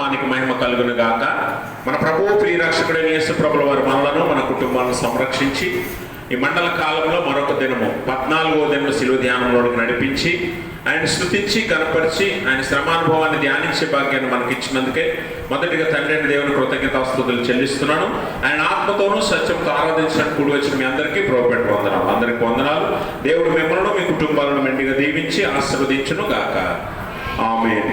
నామానికి మహిమ కలుగును గాక. మన ప్రభువు ప్రియరక్షకుడైన యేసు ప్రభుల వారి మనలను మన కుటుంబాలను సంరక్షించి ఈ మండల కాలంలో మరొక దినము 14వ దినము శిలువ ధ్యానంలోకి నడిపించి ఆయన స్తుతించి గణపరిచి ఆయన శ్రమానుభవాన్ని ధ్యానించే భాగ్యాన్ని మనకి ఇచ్చినందుకే మొదటిగా తండ్రి అయిన దేవుని కృతజ్ఞతాస్తుతులు చెల్లిస్తున్నాను. ఆయన ఆత్మతోనూ సత్యంతో ఆరాధించడానికి కూడి వచ్చిన మీ అందరికీ ప్రభుపేట వందనాలు. అందరికీ వందనాలు. దేవుడు మిమ్మల్ని మీ కుటుంబాలను మెండుగా దీవించి ఆశీర్వదించును గాక. ఆమేన్.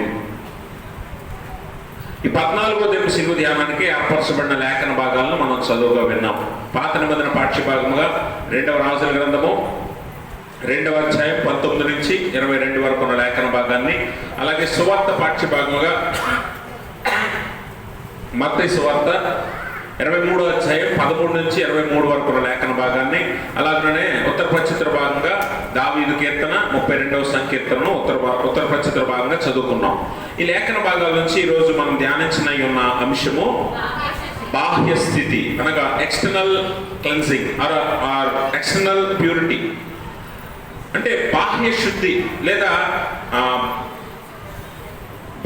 ఈ 14వ దినం శిలువ ధ్యానానికి ఏర్పరచబడిన లేఖన భాగాలను మనం చదువుగా విన్నాం. పాత నిబంధన పాఠ్య భాగముగా 2వ రాజుల గ్రంథము 2వ అధ్యాయం 19 నుంచి 22 వరకు ఉన్న లేఖన భాగాన్ని, అలాగే సువార్త పాఠ్య భాగముగా మత్తయి సువార్త 23వ అధ్యాయం 13 నుంచి 23 వరకు ఉన్న లేఖన భాగాన్ని, అలాగనే ఉత్తర ప్రచిత్ర భాగంగా దావీదు కీర్తన 32వ సంకీర్తనను ఉత్తర ప్రచిత్ర భాగంగా చదువుకున్నాం. ఈ లేఖన భాగాల నుంచి ఈరోజు మనం ధ్యానించిన ఉన్న అంశము బాహ్య స్థితి, అనగా external cleansing or external purity. అంటే బాహ్య శుద్ధి లేదా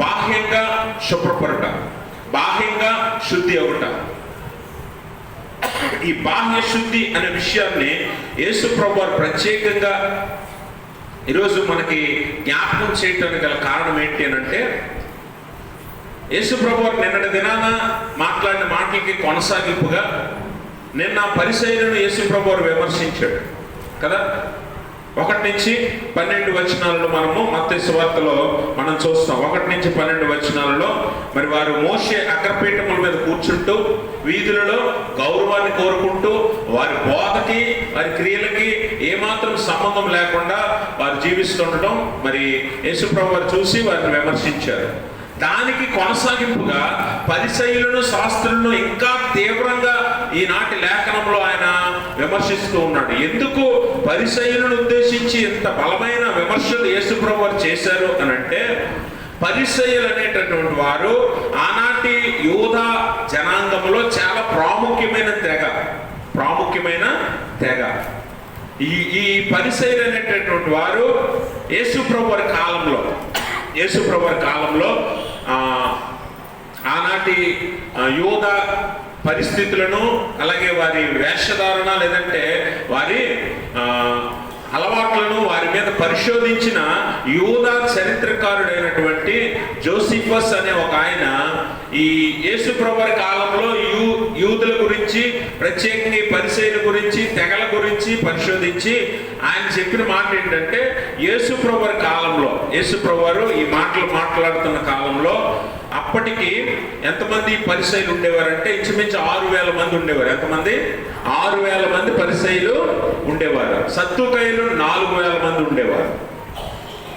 బాహ్యంగా శుభ్రపరుట, బాహ్యంగా శుద్ధి అవుట. ఈ బాహ్య శుద్ధి అనే విషయాన్ని యేసు ప్రభువారు ప్రత్యేకంగా ఈరోజు మనకి జ్ఞాపకం చేయడానికి గల కారణం ఏంటి అని అంటే, యేసు ప్రభువారు నిన్నటి దినాన మాట్లాడిన మాటలకి కొనసాగింపుగా నిన్న పరిసయ్యులను యేసు ప్రభువారు విమర్శించాడు కదా. 1 నుంచి 12 వచనాలలో మనము మత్తయి సువార్తలో మనం చూస్తాం. 1 నుంచి 12 వచనాలలో మరి వారు మోషే అగ్రపీఠముల మీద కూర్చుంటూ వీధులలో గౌరవాన్ని కోరుకుంటూ వారి బోధకి వారి క్రియలకి ఏమాత్రం సంబంధం లేకుండా వారు జీవిస్తుండటం మరి యేసు ప్రభువు వారు చూసి వారిని విమర్శించారు. దానికి కొనసాగింపుగా పరిసయ్యులను శాస్త్రులను ఇంకా తీవ్రంగా ఈనాటి లేఖనంలో ఆయన విమర్శిస్తూ ఉన్నాడు. ఎందుకు పరిసయ్యులను ఉద్దేశించి ఇంత బలమైన విమర్శలు యేసు ప్రభువు వారు చేశారు అని అంటే, పరిసయ్యులు అనేటటువంటి వారు ఆనాటి యూదా జనాంగంలో చాలా ప్రాముఖ్యమైన తెగ. ఈ పరిసయ్యులు అనేటటువంటి వారు యేసు ప్రభువు వారి కాలంలో ఆనాటి యూదా పరిస్థితులను, అలాగే వారి వేషధారణ లేదంటే వారి అలవాట్లను వారి మీద పరిశోధించిన యూదా చరిత్రకారుడైనటువంటి జోసిఫస్ అనే ఒక ఆయన ఈ యేసు ప్రభువు వారి కాలంలో యూదుల గురించి, ప్రత్యేకంగా పరిసయ్యుల గురించి, తెగల గురించి పరిశోధించి ఆయన చెప్పిన మాట ఏంటంటే, యేసు ప్రభువు వారి కాలంలో, యేసు ప్రభువు వారు ఈ మాటలు మాట్లాడుతున్న కాలంలో అప్పటికి ఎంతమంది పరిసయ్యులు ఉండేవారంటే ఇంచుమించు 6,000 మంది ఉండేవారు. ఎంతమంది? 6,000 మంది పరిసయ్యులు ఉండేవారు. సద్దూకయ్యులు 4,000 మంది ఉండేవారు.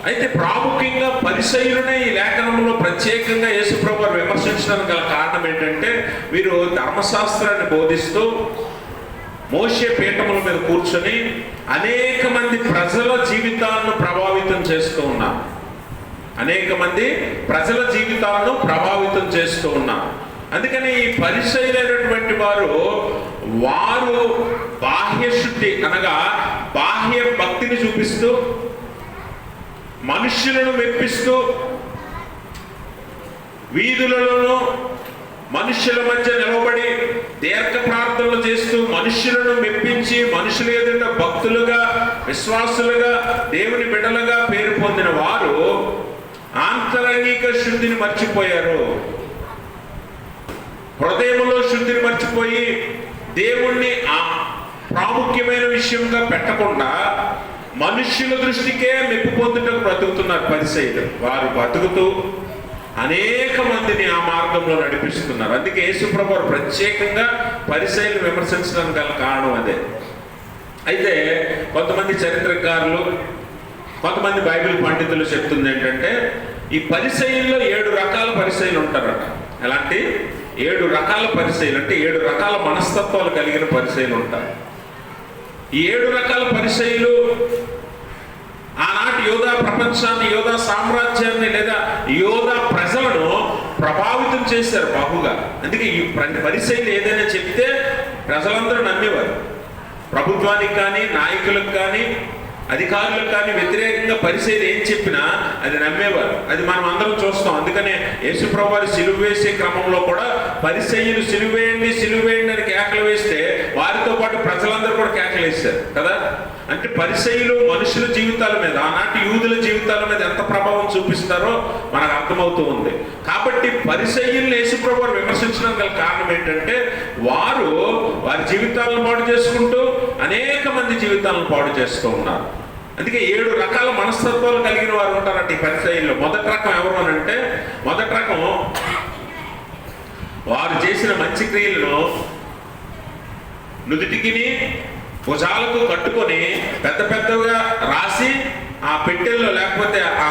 అయితే ప్రాముఖ్యంగా పరిసయ్యులనే ఈ లేఖనంలో ప్రత్యేకంగా యేసు ప్రభువు వారు విమర్శించడానికి గల కారణం ఏంటంటే, వీరు ధర్మశాస్త్రాన్ని బోధిస్తూ మోషే పీఠముల మీద కూర్చొని అనేక మంది ప్రజల జీవితాలను ప్రభావితం చేస్తూ ఉన్నారు. అందుకని ఈ పరిసయ్యులైనటువంటి వారు బాహ్య శుద్ధి అనగా బాహ్య భక్తిని చూపిస్తూ, మనుష్యులను మెప్పిస్తూ, వీధులలో మనుష్యుల మధ్య నిలబడి దీర్ఘ ప్రార్థనలు చేస్తూ మనుష్యులను మెప్పించి మనుషుల ఎదుట భక్తులుగా, విశ్వాసులుగా, దేవుని బిడ్డలుగా పేరు పొందిన వారు ఆంతరంగిక శుద్ధిని మర్చిపోయారు. హృదయంలో శుద్ధిని మర్చిపోయి దేవుణ్ణి ప్రాముఖ్యమైన విషయంగా పెట్టకుండా మనుష్యుల దృష్టికే మెప్పు పొందుటకు బ్రతుకుతున్నారు పరిసయ్యులు. వారు బతుకుతూ అనేక మందిని ఆ మార్గంలో నడిపిస్తున్నారు. అందుకే యేసు ప్రభువు వారు ప్రత్యేకంగా పరిసయ్యులు విమర్శించడానికి గల కారణం అదే. అయితే కొంతమంది చరిత్రకారులు, కొంతమంది బైబిల్ పండితులు చెప్తుంది ఏంటంటే, ఈ పరిసయ్యుల్లో 7 రకాల పరిసయ్యులు ఉంటారట. ఎలాంటి 7 రకాల పరిసయ్యులు అంటే 7 రకాల మనస్తత్వాలు కలిగిన పరిసయ్యులు ఉంటారు. ఈ 7 రకాల పరిసయ్యులు ఆనాటి యోధా ప్రపంచాన్ని, యోధా సామ్రాజ్యాన్ని లేదా యోధా ప్రజలను ప్రభావితం చేశారు బాగుగా. అందుకే ఈ పరిసయ్యులు ఏదైనా చెప్తే ప్రజలందరూ నమ్మేవారు. ప్రభుత్వానికి కానీ, నాయకులకు కానీ, అధికారులకు కానీ వ్యతిరేకంగా పరిసయ్యులు ఏం చెప్పినా అది నమ్మేవారు. అది మనం అందరం చూస్తాం. అందుకనే యేసుప్రభువు వారు సిలువ వేసే క్రమంలో కూడా పరిసయ్యులు సిలువేయండి సిలువేయండి అని కేకలు వేస్తే వారితో పాటు ప్రజలందరూ కూడా కేకలు వేశారు కదా. అంటే పరిసయ్యులు మనుషుల జీవితాల మీద, ఆనాటి యూదుల జీవితాల మీద ఎంత ప్రభావం చూపిస్తారో మనకు అర్థమవుతూ ఉంది. కాబట్టి పరిసయ్యుల్ని యేసుప్రభువు వారు విమర్శించడానికి గల కారణం ఏంటంటే వారు వారి జీవితాలను పాడు చేసుకుంటూ అనేక మంది జీవితాలను పాడు చేస్తూ ఉన్నారు. అందుకే 7 రకాల మనస్తత్వాలు కలిగిన వారు ఉంటారంట ఈ పరిసయ్యుల్లో. మొదటి రకం ఎవరు అని అంటే, మొదటి రకం వారు చేసిన మంచి క్రియలను నుదుటికిని భుజాలకు కట్టుకొని పెద్ద పెద్దగా రాసి ఆ పెట్టెల్లో లేకపోతే ఆ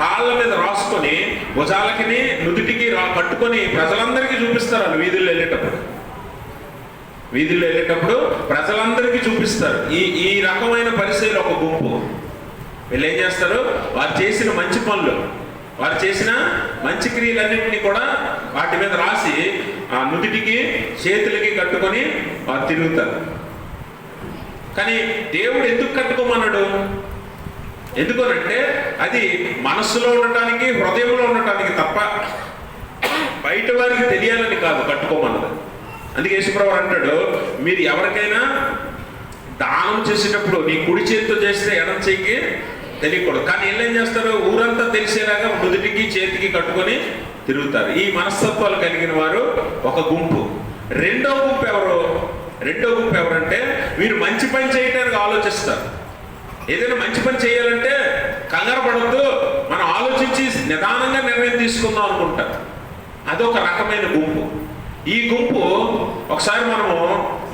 తాళ్ళ మీద రాసుకొని భుజాలకి నుదుటికి కట్టుకొని ప్రజలందరికీ చూపిస్తారు. వాళ్ళు వీధుల్లో వెళ్ళేటప్పుడు ప్రజలందరికీ చూపిస్తారు. ఈ రకమైన పరిస్థితులు ఒక గుంపు. వీళ్ళు ఏం చేస్తారు, వారు చేసిన మంచి పనులు, వారు చేసిన మంచి క్రియలన్నింటినీ కూడా వాటి మీద రాసి ఆ నుదిటికి చేతులకి కట్టుకొని వారు తిరుగుతారు. కానీ దేవుడు ఎందుకు కట్టుకోమన్నాడు? ఎందుకనంటే అది మనస్సులో ఉండటానికి, హృదయంలో ఉండటానికి తప్ప బయట వారికి తెలియాలని కాదు కట్టుకోమన్నది. అందుకే యేసుప్రభువు అంటాడు, మీరు ఎవరికైనా దానం చేసేటప్పుడు నీ కుడి చేతితో చేస్తే ఎడం చేయికి తెలియకూడదు. కానీ వీళ్ళు ఏం చేస్తారు, ఊరంతా తెలిసేలాగా నుదుటికి చేతికి కట్టుకొని తిరుగుతారు. ఈ మనస్తత్వాలు కలిగిన వారు ఒక గుంపు. రెండో గుంపు ఎవరంటే వీరు మంచి పని చేయడానికి ఆలోచిస్తారు. ఏదైనా మంచి పని చేయాలంటే కంగారు పడద్దు, మనం ఆలోచించి నిదానంగా నిర్ణయం తీసుకుందాం అనుకుంటారు. అదొక రకమైన గుంపు. ఈ గుంపు ఒకసారి మనము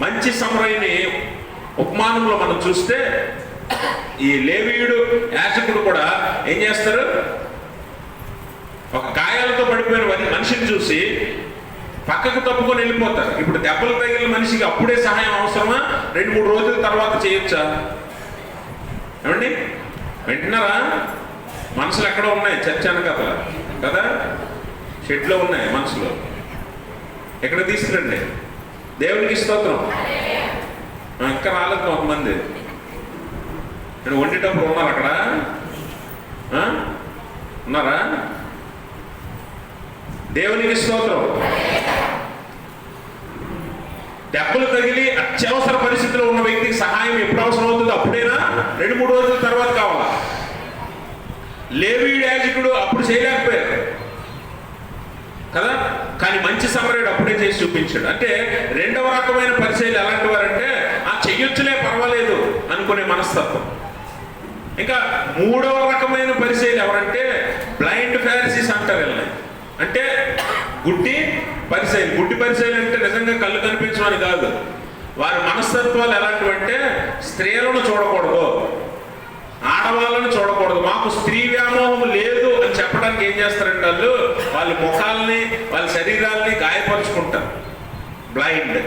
మంచి సమరయుని ఉపమానంలో మనం చూస్తే, ఈ లేవీయుడు యాజకుడు కూడా ఏం చేస్తారు, ఒక గాయాలతో పడిపోయిన మనిషిని చూసి పక్కకు తప్పుకొని వెళ్ళిపోతారు. ఇప్పుడు దెబ్బలు తగిలిన మనిషికి అప్పుడే సహాయం అవసరమా, 2-3 రోజుల తర్వాత చేయొచ్చా? ఏమండి వింటున్నారా? మనసులు ఎక్కడో ఉన్నాయి, చర్చ అనకథలు కదా, షెడ్లో ఉన్నాయి మనసులో. ఎక్కడ తీసుకురండి, దేవునికి స్తోత్రం. ఇంకా రాలేదు కొంతమంది. నేను వండేటప్పుడు ఉన్నారు అక్కడ, ఉన్నారా? దేవునికి స్తోత్రం. దెబ్బలు తగిలి అత్యవసర పరిస్థితిలో ఉన్న వ్యక్తికి సహాయం ఎప్పుడు అవసరం అవుతుందో అప్పుడేనా, 2-3 రోజుల తర్వాత కావాలా? లేవీయుడు యాజకుడు అప్పుడు చేయలేకపోయారు కదా, కానీ మంచి సమరయుడు అప్పుడే చేసి చూపించాడు. అంటే రెండవ రకమైన పరిచయాలు ఎలాంటి వారంటే, ఆ చెయ్యొచ్చులే పర్వాలేదు అనుకునే మనస్తత్వం. ఇంకా మూడవ రకమైన పరిచయాలు ఎవరంటే బ్లైండ్ ఫారిసీస్ అంటారు వీళ్ళని. అంటే గుడ్డి పరిచయాలు. గుడ్డి పరిచయాలు అంటే నిజంగా కళ్ళు కనిపించమని కాదు. వారి మనస్తత్వాలు ఎలాంటివంటే, స్త్రీలను చూడకూడదు, ఆడవాళ్ళని చూడకూడదు, మాకు స్త్రీ వ్యామోహం లేదు అని చెప్పడానికి ఏం చేస్తారంటే వాళ్ళ ముఖాలని, వాళ్ళ శరీరాలని గాయపరుచుకుంటారు. బ్లైండ్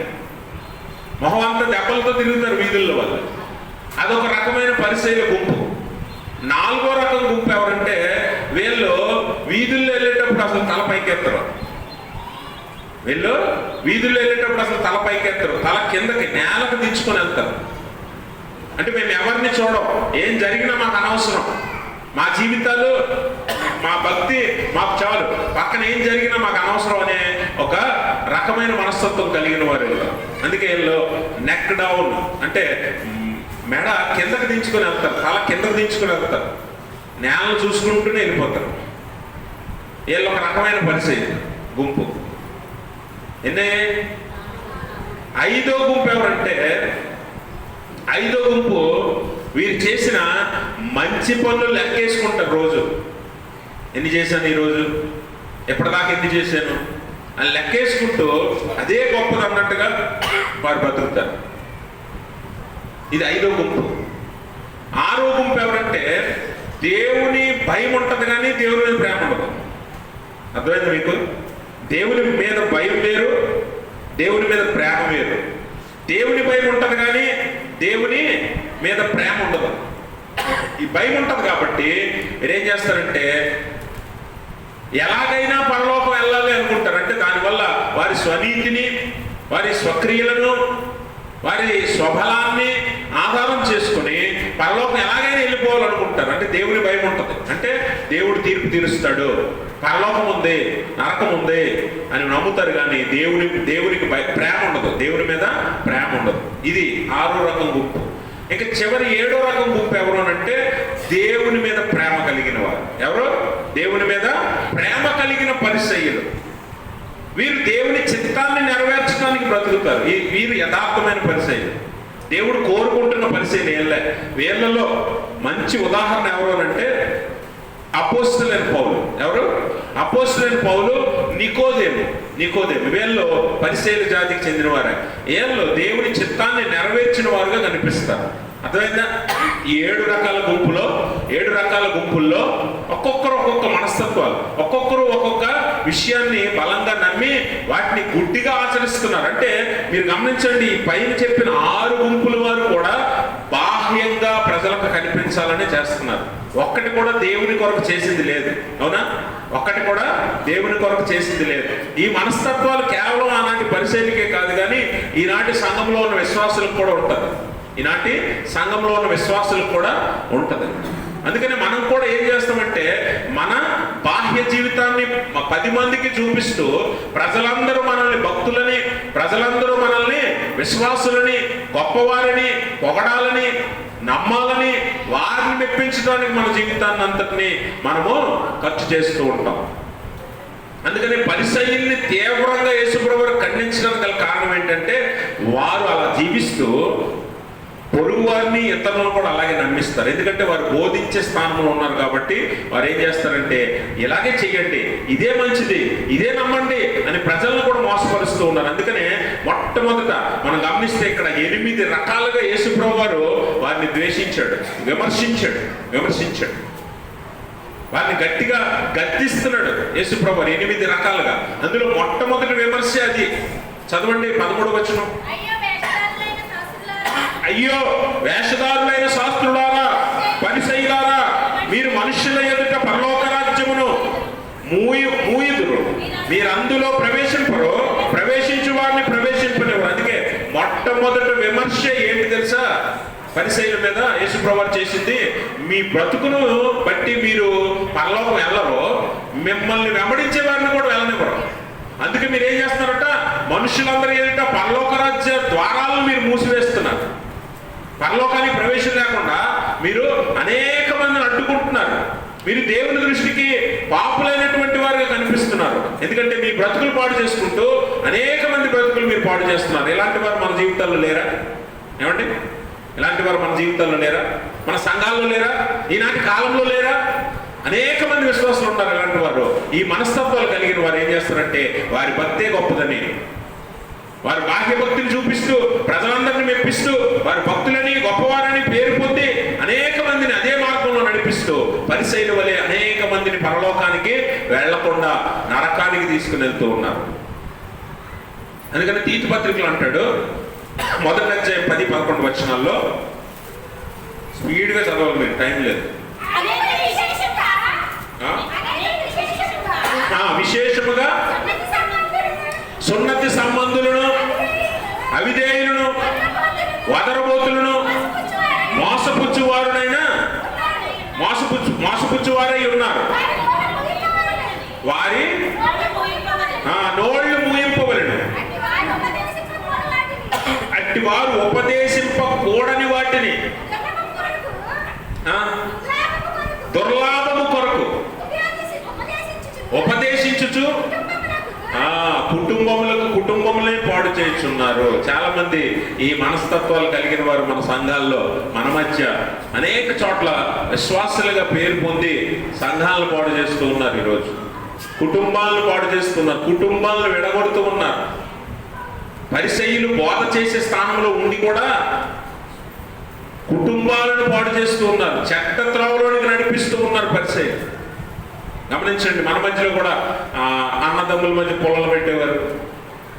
మొహం అంతా దెబ్బలతో తిరుగుతారు వీధుల్లో వాళ్ళు. అదొక రకమైన పరిచయాల గుంపు. 4వ రకం గుంపు ఎవరంటే, వీళ్ళు వీధుల్లో వెళ్ళేటప్పుడు అసలు తల పైకెత్తరు. తల పైకెత్తరు, తల కిందకి నేలకు దించుకొని వెళ్తారు. అంటే మేము ఎవరిని చూడం, ఏం జరిగినా మాకు అనవసరం, మా జీవితాలు, మా భక్తి మాకు చాలు, పక్కన ఏం జరిగినా మాకు అనవసరం అనే ఒక రకమైన మనస్తత్వం కలిగిన వారు. అందుకే వీళ్ళు నెక్ డౌన్ అంటే మెడ కిందకి దించుకొని వెళ్తారు, తల కిందకు దించుకొని వెళ్తారు, నేలను చూసుకుంటూనే వెళ్ళిపోతారు. వీళ్ళు ఒక రకమైన పరిచయం గుంపు. ఎన్నే 5వ గుంపు ఎవరంటే, 5వ గుంపు వీరు చేసిన మంచి పనులు లెక్కేసుకుంటారు. రోజు ఎన్ని చేశాను, ఈరోజు ఎప్పటిదాకా ఎన్ని చేశాను అని లెక్కేసుకుంటూ అదే గొప్పది అన్నట్టుగా వారు బతుకుతారు. ఇది 5వ గుంపు. 6వ గుంపు ఎవరంటే, దేవుని భయం ఉంటుంది కానీ దేవుని మీద ప్రేమ ఉండదు. అర్థమైంది మీకు? దేవుని మీద భయం వేరు, దేవుని మీద ప్రేమ వేరు. దేవుని భయం ఉంటుంది కానీ దేవుని మీద ప్రేమ ఉండదు. ఈ భయం ఉంటుంది కాబట్టి మీరేం చేస్తారంటే, ఎలాగైనా పరలోకం వెళ్ళాలి అనుకుంటారు. అంటే దానివల్ల వారి స్వనీతిని, వారి స్వక్రియలను, వారి స్వబలాన్ని ఆధారం చేసుకుని పరలోకం ఎలాగైనా వెళ్ళిపోవాలనుకుంటారు. అంటే దేవుని భయం ఉంటుంది, అంటే దేవుడు తీర్పు తీరుస్తాడు, పరలోకం ఉంది, నరకం ఉంది అని నమ్ముతారు. కానీ దేవునికి ప్రేమ ఉండదు, దేవుని మీద ప్రేమ ఉండదు. ఇది 6వ రకం గుంపు. ఇక చివరి 7వ రకం గుంపు ఎవరు అంటే దేవుని మీద ప్రేమ కలిగిన వారు. ఎవరు? దేవుని మీద ప్రేమ కలిగిన పరిసయ్యులు. వీరు దేవుని చిత్తాన్ని నెరవేర్చడానికి బ్రతుకుతారు. వీరు యథార్థమైన పరిసయ్యులు, దేవుడు కోరుకుంటున్న పరిసయ్యులు. వీళ్ళలో మంచి ఉదాహరణ ఎవరు అంటే అపోస్తలులైన పౌలు. ఎవరు? అపోస్తలులైన పౌలు, నికోదేము. వీళ్ళు పరిసయ్యుల జాతికి చెందినవారే. వీళ్ళు దేవుని చిత్తాన్ని నెరవేర్చిన వారుగా కనిపిస్తారు. అర్థమైందా? ఈ 7 రకాల గుంపుల్లో ఒక్కొక్కరు ఒక్కొక్క మనస్తత్వాలు, ఒక్కొక్కరు ఒక్కొక్క విషయాన్ని బలంగా నమ్మి వాటిని గుడ్డిగా ఆచరిస్తున్నారు. అంటే మీరు గమనించండి, ఈ పైన చెప్పిన 6 గుంపుల వారు కూడా బాహ్యంగా ప్రజలకు కనిపించాలని చేస్తున్నారు. ఒక్కటి కూడా దేవుని కొరకు చేసింది లేదు. అవునా? ఒక్కటి కూడా దేవుని కొరకు చేసింది లేదు. ఈ మనస్తత్వాలు కేవలం ఆనాటి పరిశీలికే కాదు, కానీ ఈనాటి సంఘంలో ఉన్న విశ్వాసులకు కూడా ఉంటుంది. అందుకని మనం కూడా ఏం చేస్తామంటే మన బాహ్య జీవితాన్ని 10 మందికి చూపిస్తూ ప్రజలందరూ మనల్ని భక్తులని, ప్రజలందరూ మనల్ని విశ్వాసులని, గొప్పవారిని పొగడాలని, నమ్మాలని, వారిని మెప్పించడానికి మన జీవితాన్ని అంతటిని మనము ఖర్చు చేస్తూ ఉంటాం. అందుకని పరిసయ్యుల్ని తీవ్రంగా యేసుప్రభువు ఖండించడానికి గల కారణం ఏంటంటే వారు అలా జీవిస్తూ పొరుగు వారిని, ఇతరులను కూడా అలాగే నమ్మిస్తారు. ఎందుకంటే వారు బోధించే స్థానంలో ఉన్నారు కాబట్టి వారు ఏం చేస్తారంటే ఇలాగే చెయ్యండి, ఇదే మంచిది, ఇదే నమ్మండి అని ప్రజలను కూడా మోసపరుస్తూ ఉన్నారు. అందుకనే మొట్టమొదట మనం గమనిస్తే ఇక్కడ 8 రకాలుగా యేసుప్రభువు వారు వారిని ద్వేషించాడు, విమర్శించాడు. వారిని గట్టిగా గద్దిస్తున్నాడు యేసుప్రభువు 8 రకాలుగా. అందులో మొట్టమొదటి విమర్శ అది. చదవండి 13వ వచనం. అయ్యో వేషధారులైన శాస్త్రులారా, పరిసయ్యులారా, మీరు మనుషుల ఎదుట పరలోక రాజ్యమును మూయుదురు, మీరు అందులో ప్రవేశింపరు, ప్రవేశించు వారిని ప్రవేశింపనివ్వరు. అందుకే మొట్టమొదటి విమర్శ ఏంటి తెలుసా? పరిసయ్యుల మీద యేసుప్రభువు చేసింది, మీ బ్రతుకును బట్టి మీరు పరలోకం వెళ్ళరు, మిమ్మల్ని వెంబడించే వారిని కూడా వెళ్ళనివ్వరు. అందుకే మీరు ఏం చేస్తున్నారట? మనుషులందరూ ఏదైతే పరలోక రాజ్య ద్వారాలను మీరు మూసివేస్తున్నారు. పరలోకానికి ప్రవేశం లేకుండా మీరు అనేక మందిని అడ్డుకుంటున్నారు. మీరు దేవుని దృష్టికి పాపులైనటువంటి వారుగా కనిపిస్తున్నారు. ఎందుకంటే మీ బ్రతుకులు పాడు చేసుకుంటూ అనేక మంది బ్రతుకులు మీరు పాడు చేస్తున్నారు. ఇలాంటి వారు మన జీవితాల్లో లేరా? ఏమండి? ఇలాంటి వారు మన జీవితాల్లో లేరా? మన సంఘాల్లో లేరా? ఈనాటి కాలంలో లేరా? అనేక మంది విశ్వాసులు ఉంటారు. ఇలాంటి వారు, ఈ మనస్తత్వాలు కలిగిన వారు ఏం చేస్తారంటే వారి భక్తే గొప్పదని, వారి బాహ్య భక్తిని చూపిస్తూ ప్రజలందరినీ మెప్పిస్తూ వారి భక్తులని, గొప్పవారని పేరు పొంది అనేక మందిని అదే మార్గంలో నడిపిస్తూ పరిసయ్యుల వలె అనేక మందిని పరలోకానికి వెళ్లకుండా నరకానికి తీసుకుని వెళ్తూ ఉన్నారు. అందుకని తీతు పత్రికలు అంటాడు, 1వ అధ్యాయం 10-11 వచనాల్లో స్పీడ్గా చదవాలి, మీరు టైం లేదు. విశేషముగా సున్నతి సంబంధులను, అవిధేయులను, వదరబోతులను, మోసపుచ్చువారై ఉన్నారు. వారి నోళ్లు మూయింపవలెను, అట్టి వారు ఉపదేశింపకూడని వాటిని దుర్లాభము కొరకు ఉపదేశించుచు కుటుంబములే పాడు చేస్తున్నారు. చాలా మంది ఈ మనస్తత్వాలు కలిగిన వారు మన సంఘాల్లో, మన మధ్య అనేక చోట్ల విశ్వాసులుగా పేరు పొంది సంఘాలను పాడు చేస్తూ ఉన్నారు. ఈరోజు కుటుంబాలను పాడు చేస్తున్నారు, కుటుంబాలను విడగొడుతూ ఉన్నారు. పరిసయ్యులు బోధ చేసే స్థానంలో ఉండి కూడా కుటుంబాలను పాడు చేస్తూ ఉన్నారు, చెడ్డ త్రోవలోనికి నడిపిస్తూ ఉన్నారు పరిసయ్యులు. గమనించండి, మన మధ్యలో కూడా అన్నదమ్ముల మధ్య పొలాలు పెట్టేవారు,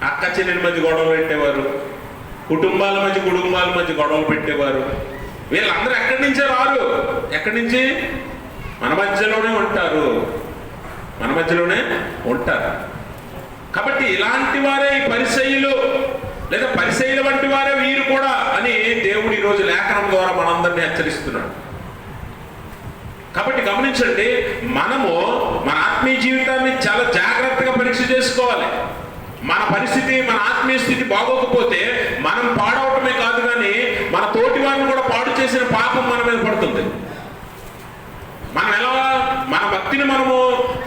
అక్క చెల్లెల మధ్య గొడవలు పెట్టేవారు, కుటుంబాల మధ్య గొడవలు పెట్టేవారు. వీళ్ళందరూ ఎక్కడి నుంచే రారు, ఎక్కడి నుంచి? మన మధ్యలోనే ఉంటారు. కాబట్టి ఇలాంటి వారే ఈ పరిసయ్యులు, లేదా పరిసయ్యుల వంటి వారే వీరు కూడా అని దేవుడి ఈరోజు లేఖనం ద్వారా మనందరినీ హెచ్చరిస్తున్నాడు. కాబట్టి గమనించండి, మనము మన ఆత్మీయ జీవితాన్ని చాలా జాగ్రత్తగా పరీక్ష చేసుకోవాలి. మన పరిస్థితి, మన ఆత్మీయ స్థితి బాగోకపోతే మనం పాడవటమే కాదు, కానీ మన తోటి వారిని కూడా పాడు చేసిన పాపం మన మీద పడుతుంది. మనం ఎలా మన భక్తిని మనము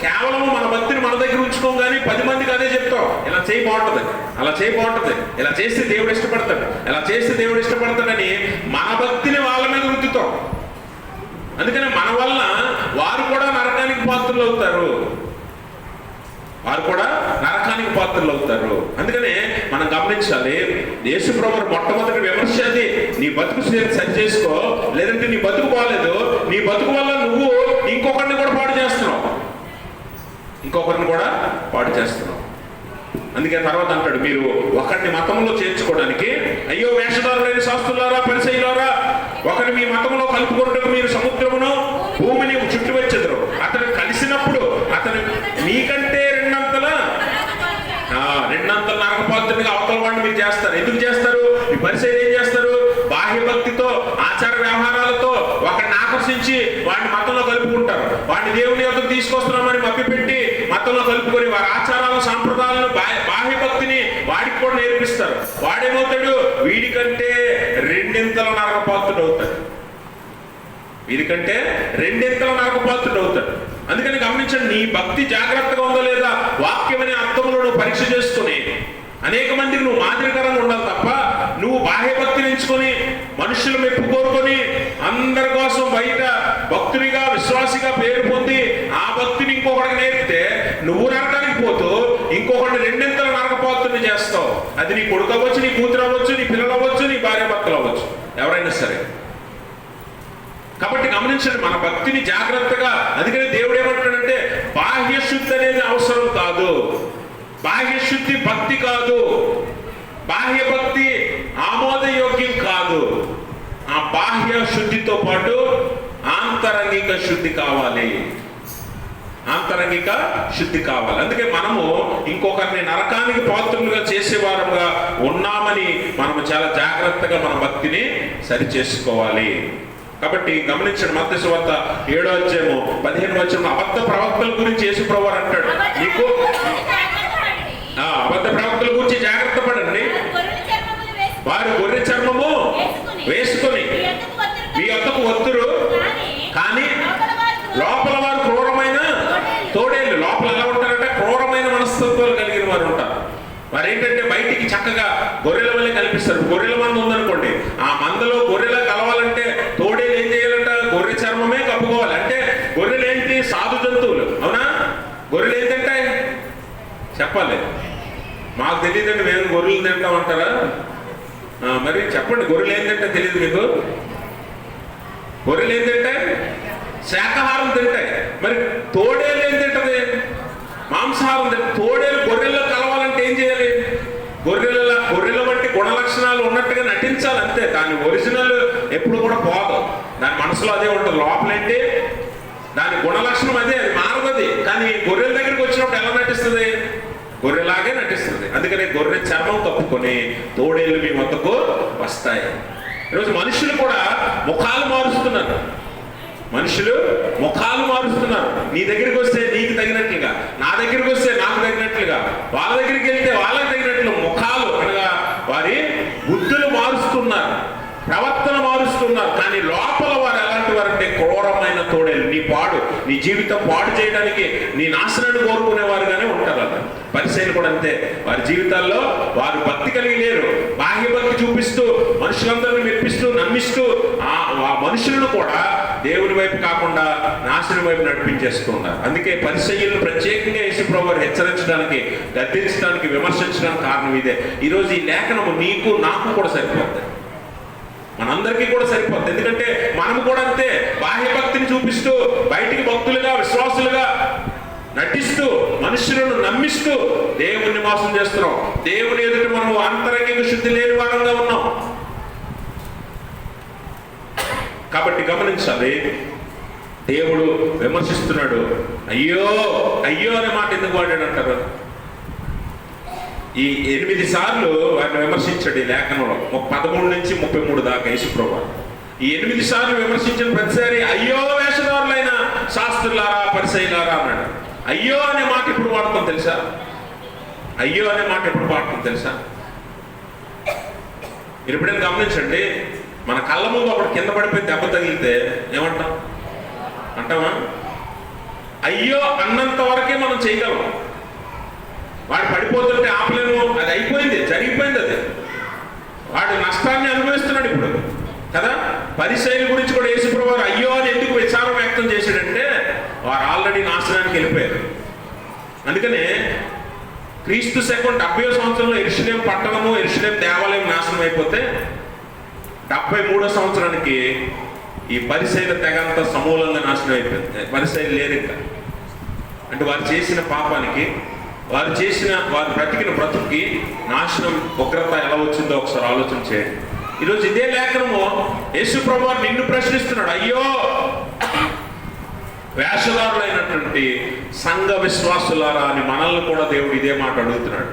కేవలం మన భక్తిని మన దగ్గర ఉంచుకోం, కానీ 10 మందికి అదే చెప్తాం, ఇలా చేయి బాగుంటుంది, అలా చేయి బాగుంటుంది, ఇలా చేస్తే దేవుడు ఇష్టపడతాడు, ఇలా చేస్తే దేవుడు ఇష్టపడతాడని మన భక్తిని వాళ్ళ మీద రుద్దుతాం. అందుకని మన వల్ల వారు కూడా నరకానికి పాత్రలు అవుతారు, వారు కూడా నరకానికి పాత్రలు అవుతారు. అందుకనే మనం గమనించాలి, యేసు ప్రభువు మొట్టమొదటి విమర్శ అది, నీ బతుకు సరి చేసుకో, లేదంటే నీ బతుకు బాగాలేదు, నీ బతుకు వల్ల నువ్వు ఇంకొకరిని కూడా పాడు చేస్తున్నావు, ఇంకొకరిని కూడా పాడు చేస్తున్నావు. అందుకే తర్వాత అంటాడు, మీరు ఒకరిని మతంలో చేర్చుకోవడానికి, అయ్యో వేషధారులైన శాస్త్రులారా, పరిసయ్యులారా, ఒకరిని మీ మతంలో కలుపుకున్నట్టు మీరు సముద్రమును భూమిని చుట్టువచ్చెదరు. అతను కలిసినప్పుడు అతను మీకంటే రెండంతల నరకపాత్రునిగా అవతల వాడిని మీరు చేస్తారు. ఎందుకు చేస్తారు? ఈ పరిసయ్యులు ఏం చేస్తారు? బాహ్య భక్తితో, ఆచార వ్యవహారాలతో ఒకరిని ఆకర్షించి వాడిని మతంలో కలుపుకుంటారు. వాడిని దేవుని యొక్కకు తీసుకొస్తున్నామని మభ్యపెట్టి మతంలో కలుపుకొని వారి ఆచారాల సాంప్రదాయాలను, బాహ్య భక్తిని వాడికి కూడా నేర్పిస్తారు. వాడేమవుతాడు? వీడికంటే రెండింతల నరకపాత్రుడు అవుతాడు, వీడికంటే రెండింతల నరకపాత్రుడు అవుతాడు. అందుకని గమనించండి, నీ భక్తి జాగ్రత్తగా ఉందో లేదా వాక్యం అనే అర్థంలో నువ్వు పరీక్ష చేసుకుని అనేక మందికి నువ్వు మాదిరికరంగా ఉండాలి తప్ప, నువ్వు బాహ్య భక్తిని ఎంచుకొని మనుషులు మెప్పు కోరుకొని అందరి కోసం బయట భక్తునిగా, విశ్వాసిగా పేరు పొంది ఆ భక్తిని ఇంకొకటికి నేర్పితే నువ్వు నరకానికి పోతూ ఇంకొకటి రెండింతల నరకపాత్రుని చేస్తావు. అది నీ కొడుకు అవ్వచ్చు, నీ కూతురు అవ్వచ్చు, నీ పిల్లలు అవ్వచ్చు, నీ భార్య భర్తలు అవ్వచ్చు, ఎవరైనా సరే. కాబట్టి గమనించండి, మన భక్తిని జాగ్రత్తగా, అందుకని దేవుడు ఏమంటాడంటే, బాహ్య శుద్ధి అనేది అవసరం కాదు, బాహ్య శుద్ధి భక్తి కాదు, బాహ్య భక్తి ఆమోదయోగ్యం కాదు. ఆ బాహ్య శుద్ధితో పాటు ఆంతరంగిక శుద్ధి కావాలి, ఆంతరంగిక శుద్ధి కావాలి. అందుకే మనము ఇంకొకరిని నరకానికి పాత్రులుగా చేసేవారుగా ఉన్నామని మనము చాలా జాగ్రత్తగా మన భక్తిని సరి చేసుకోవాలి. కాబట్టి గమనించండి, మత్తయి సువార్త 7వ అధ్యాయము 15వ వచనం అబద్ధ ప్రవక్తల గురించి యేసు ప్రభువు అంటాడు, నీకు అబద్ధ ప్రవక్తల గురించి జాగ్రత్త పడండి, వారు గొర్రె చర్మము వేసుకొని మీ యొద్దకు వత్తురు, కానీ లోపల వారు క్రూరమైన తోడేళ్ళు. లోపల ఎలా ఉంటారంటే క్రూరమైన మనస్తత్వాలు కలిగిన వారు ఉంటారు. వారు ఏంటంటే బయటికి చక్కగా గొర్రెల వల్లే కనిపిస్తారు. గొర్రెల మంద ఉందనుకోండి, ఆ మందలో గొర్రెలా కలవాలంటే తోడేలు ఏం చేయాలంట? గొర్రె చర్మమే కప్పుకోవాలి. అంటే గొర్రెలు ఏంటి? సాధు జంతువులు, అవునా? గొర్రెలు ఏం తింటాయి చెప్పాలి, మాకు తెలియదండి, మేము గొర్రెలు తింటామంటారా? మరి చెప్పండి, గొర్రెలు ఏం తింటాయి తెలియదు మీకు? గొర్రెలు ఏం తింటాయి? శాకాహారం తింటాయి. మరి తోడేలు ఏం తింటది? మాంసాహారం తింటాయి. తోడేలు గొర్రెల్లో కలవాలంటే ఏం చేయాలి? గొర్రెల వంటి గుణ లక్షణాలు ఉన్నట్టుగా నటించాలి అంతే. దాని ఒరిజినల్ ఎప్పుడు కూడా పోదు, దాని మనసులో అదే ఉంటుంది. లోపలేంటి దాని గుణ లక్షణం అదే, అది మారదు. కానీ గొర్రెల దగ్గరికి వచ్చినప్పుడు ఎలా నటిస్తుంది? గొర్రెలాగే నటిస్తుంది. అందుకని గొర్రె చర్మం కప్పుకొని తోడేళ్ళు మీ వద్దకు వస్తాయి. ఈరోజు మనుషులు కూడా ముఖాలు మారుస్తున్నారు, మనుషులు ముఖాలు మారుస్తున్నారు. నీ దగ్గరికి వస్తే నీకు తగినట్లుగా, నా దగ్గరికి వస్తే నాకు తగినట్లుగా, వాళ్ళ దగ్గరికి వెళ్తే వాళ్ళకి తగినట్లు ముఖాలు అనగా వారి బుద్ధులు మారుస్తున్నారు, ప్రవర్తన మారుస్తున్నారు. కానీ లోపల వారు ఎలాంటి వారంటే క్రూరమైన తోడేలు. నీ జీవితం పాడు చేయడానికి, నీ నాశనాన్ని కోరుకునేవారుగానే ఉంటారు. అలా పరిసయ్యులు కూడా అంతే. వారి జీవితాల్లో వారు భక్తి కలిగి లేరు. బాహ్య భక్తి చూపిస్తూ మనుషులందరినీ మెప్పిస్తూ నమ్మిస్తూ ఆ మనుషులను కూడా దేవుని వైపు కాకుండా నాశనం వైపు నడిపించేస్తూ ఉన్నారు. అందుకే పరిసయ్యులను ప్రత్యేకంగా యేసు ప్రభువు హెచ్చరించడానికి, గద్దించడానికి, విమర్శించడానికి కారణం ఇదే. ఈరోజు ఈ లేఖనము నీకు నాకు కూడా సరిపోతుంది, మనందరికీ కూడా సరిపోతుంది. ఎందుకంటే మనము కూడా అంతే, బాహ్య భక్తిని చూపిస్తూ బయటికి భక్తులుగా, విశ్వాసులుగా నటిస్తూ మనుషులను నమ్మిస్తూ దేవుణ్ణి మోసం చేస్తున్నాం. దేవుని ఎదుట మనం అంతరంగిక శుద్ధి లేని వారంగా ఉన్నాం. కాబట్టి గమనించాలి, దేవుడు విమర్శిస్తున్నాడు. అయ్యో అయ్యో అనే మాట ఎందుకు వాడాడు అంటారు? ఈ 8 సార్లు వారిని విమర్శించాడు ఈ లేఖనంలో 13 నుంచి 33 దాకా యేసుప్రభువు. ఈ 8 సార్లు విమర్శించిన ప్రతిసారి అయ్యో వేషధారులైన శాస్త్రులారా పరిసయ్యులారా అన్నాడు. అయ్యో అనే మాట ఎప్పుడు వాడతాం తెలుసా? అయ్యో అనే మాట ఎప్పుడు వాడతాం తెలుసా? మీరు ఎప్పుడైనా గమనించండి, మన కళ్ళ ముందు ఒకటి కింద పడిపోయి దెబ్బ తగిలితే ఏమంటాం? అంటామా? అయ్యో అన్నంత వరకే మనం చేయగలం. వాడు పడిపోతుంటే ఆపలేము, అది అయిపోయింది, జరిగిపోయింది. అది వాడు నష్టాన్ని అనుభవిస్తున్నాడు ఇప్పుడు కదా. పరిసయ్యుల గురించి కూడా యేసుప్రభువు వారు అయ్యో అని ఎందుకు విచారం వ్యక్తం చేశాడంటే వారు ఆల్రెడీ నాశనానికి వెళ్ళిపోయారు. అందుకనే క్రీస్తు శకం 70వ సంవత్సరంలో యెరూషలేము పట్టణము, యెరూషలేము దేవాలయం నాశనం అయిపోతే 73వ సంవత్సరానికి ఈ పరిసయ్యుల తెగంతా సమూలంగా నాశనం అయిపోయింది. పరిసయ్యులు లేరు ఇంకా. అంటే వారు చేసిన పాపానికి, వారు బ్రతికిన బ్రతుక్కి నాశనం, ఉగ్రత ఎలా వచ్చిందో ఒకసారి ఆలోచన చేయండి. ఈరోజు ఇదే లేఖనము యేసుప్రభువు నిన్ను ప్రశ్నిస్తున్నాడు. అయ్యో వేషధారులైనటువంటి సంఘ విశ్వాసులారా అని మనల్ని కూడా దేవుడు ఇదే మాట అడుగుతున్నాడు.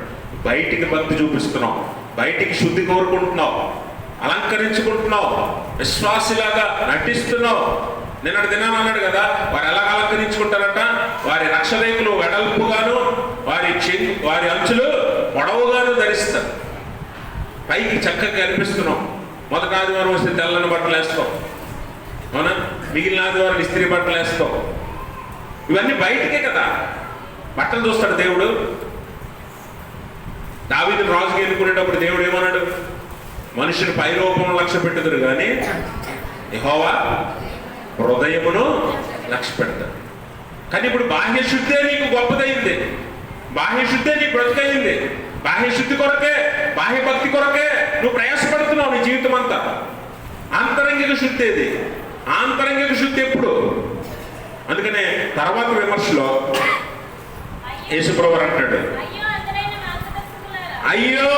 బయటికి భక్తి చూపిస్తున్నావు, బయటికి శుద్ధి కోరుకుంటున్నావు, అలంకరించుకుంటున్నావు, విశ్వాసిలాగా నటిస్తున్నావు. నిన్నటి దినాన్ని అన్నాడు కదా, వారు ఎలా అలంకరించుకుంటారట? వారి రక్షరేకులు వెడల్పుగాను వారి అంచులు పొడవుగాను ధరిస్తారు. పైకి చక్కగా కనిపిస్తున్నాం. మొదటి ఆదివారం వస్తే తెల్లని బట్టలు వేస్తాం, అవునా? మిగిలిన ఆదివారం ఇస్త్రీ బట్టలు వేస్తాం. ఇవన్నీ బయటికే కదా. బట్టలు చూస్తాడు దేవుడు. దావీదును రాజుగా ఎన్నుకునేటప్పుడు దేవుడు ఏమన్నాడు? మనుషుని పై రూపంలో లక్ష్య పెట్టుదురు కానీ యెహోవా హృదయమును లక్ష్య పెడతాడు. కానీ ఇప్పుడు బాహ్య శుద్ధే నీకు గొప్పదైంది, బాహ్య శుద్ధే నీ బ్రతుకైంది. బాహ్య శుద్ధి కొరకే, బాహ్య భక్తి కొరకే నువ్వు ప్రయాసపడుతున్నావు నీ జీవితం అంతా. ఆంతరంగిక శుద్ధి ఏది? ఆంతరంగిక శుద్ధి ఎప్పుడు? అందుకనే తర్వాత విమర్శలో యేసుప్రభువు అంటాడు, అయ్యో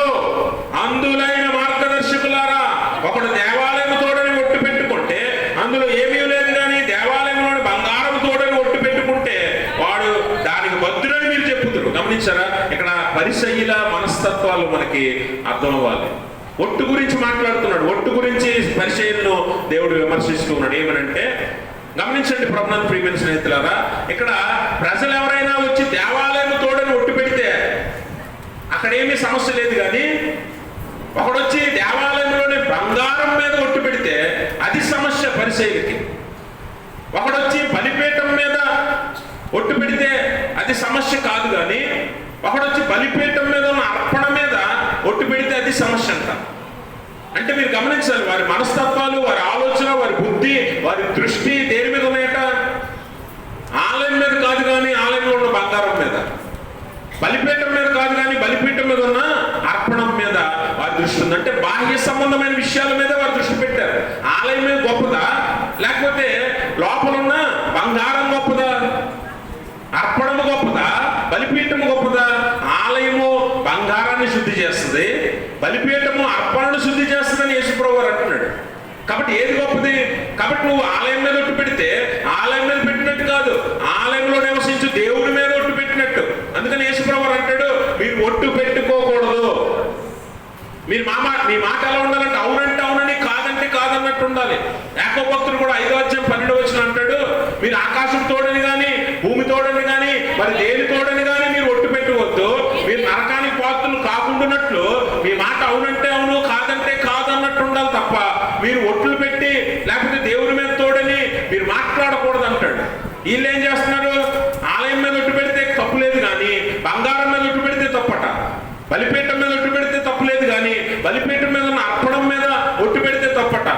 అందులైన మార్గదర్శకులారా. ఒకడు దేవాలయం తోడని ఒట్టు పెట్టుకుంటే అందులో ఏమీ లేదు, కానీ దేవాలయంలోని బంగారం తోడని ఒట్టు పెట్టుకుంటే వాడు దానికి భద్రుడని మీరు చెప్పుతారు. గమనించారా? ఇక్కడ పరిసయ్యుల మనస్తత్వాలు మనకి అర్థం అవ్వాలి. ఒట్టు గురించి మాట్లాడుతున్నాడు. ఒట్టు గురించి పరిసయ్యులను దేవుడు విమర్శిస్తూ ఉన్నాడు. ఏమనంటే గమనించండి ప్రభునందు ప్రియమైన స్నేహితులారా, ఇక్కడ ప్రజలు ఎవరైనా వచ్చి దేవాలయం తోడని ఒట్టు పెడితే అక్కడ ఏమీ సమస్య లేదు. కానీ ఒకడొచ్చి దేవాలయంలోని బంగారం మీద ఒట్టు పెడితే అది సమస్య పరిసయ్యులకి. ఒకడొచ్చి బలిపీఠం మీద ఒట్టు పెడితే అది సమస్య కాదు. కానీ ఒకడొచ్చి బలిపీఠం మీద ఉన్న అర్పణ మీద ఒట్టు పెడితే అది సమస్య అంట. అంటే మీరు గమనించాలి, వారి మనస్తత్వాలు, వారి ఆలోచన, వారి బుద్ధి, వారి దృష్టి దేని మీద ఉన్నాయట? ఆలయం మీద కాదు, కానీ ఆలయంలో ఉన్న బంగారం మీద. బలిపీఠం మీద కాదు, కానీ బలిపీఠం మీద ఉన్న అర్పణం మీద వారి దృష్టి ఉంది. అంటే బాహ్య సంబంధమైన విషయాల మీద వారు దృష్టి పెట్టారు. ఆలయం మీద గొప్పదా, లేకపోతే లోపలున్న బంగారం గొప్పదా? అర్పణము గొప్పదా, బలిపీఠము గొప్పదా? ఆలయము బంగారాన్ని శుద్ధి చేస్తుంది, బలిపీఠము అర్పణను శుద్ధి చేస్తుందని యేసుప్రభువు వారు అంటున్నాడు. కాబట్టి ఏది గొప్పది? కాబట్టి నువ్వు ఆలయం మీద ఒట్టు పెడితే ఆలయం మీద పెట్టినట్టు కాదు, ఆలయంలో నివసించు దేవుడి మీద ఒట్టు పెట్టినట్టు. అందుకని యేసుప్రభువు వారు అంటాడు, మీరు ఒట్టు పెట్టుకోకూడదు. మీరు మీ మాట ఎలా ఉండాలంటే అవునంటే అవునని, కాదంటే కాదన్నట్టు ఉండాలి. యాకోబు భక్తుడు కూడా 5వ అధ్యాయం 12వ వచనం అంటాడు, మీరు ఆకాశం తోడని కానీ భూమి తోడని కానీ మరి దేని తోడని కానీ మీరు ఒట్టు పెట్టుకోవద్దు. మీరు నరకానికి పాత్రలు కాకుండానట్లు మీ మాట అవునంటే అవును, కాదంటే కాదన్నట్టు ఉండాలి తప్ప మీరు ఒట్లు పెట్టి లేకపోతే దేవుడి మీద తోడని మీరు మాట్లాడకూడదు అంటాడు. వీళ్ళు ఏం చేస్తున్నారు? ఆలయం మీద ఒట్టు పెడితే తప్పు లేదు, కానీ బంగారం మీద ఒట్టు పెడితే తప్పట. బలిపీఠం మీద ఒట్టు పెడితే తప్పు లేదు, కానీ బలిపీఠం మీద ఉన్న అర్పణం మీద ఒట్టు పెడితే తప్పట.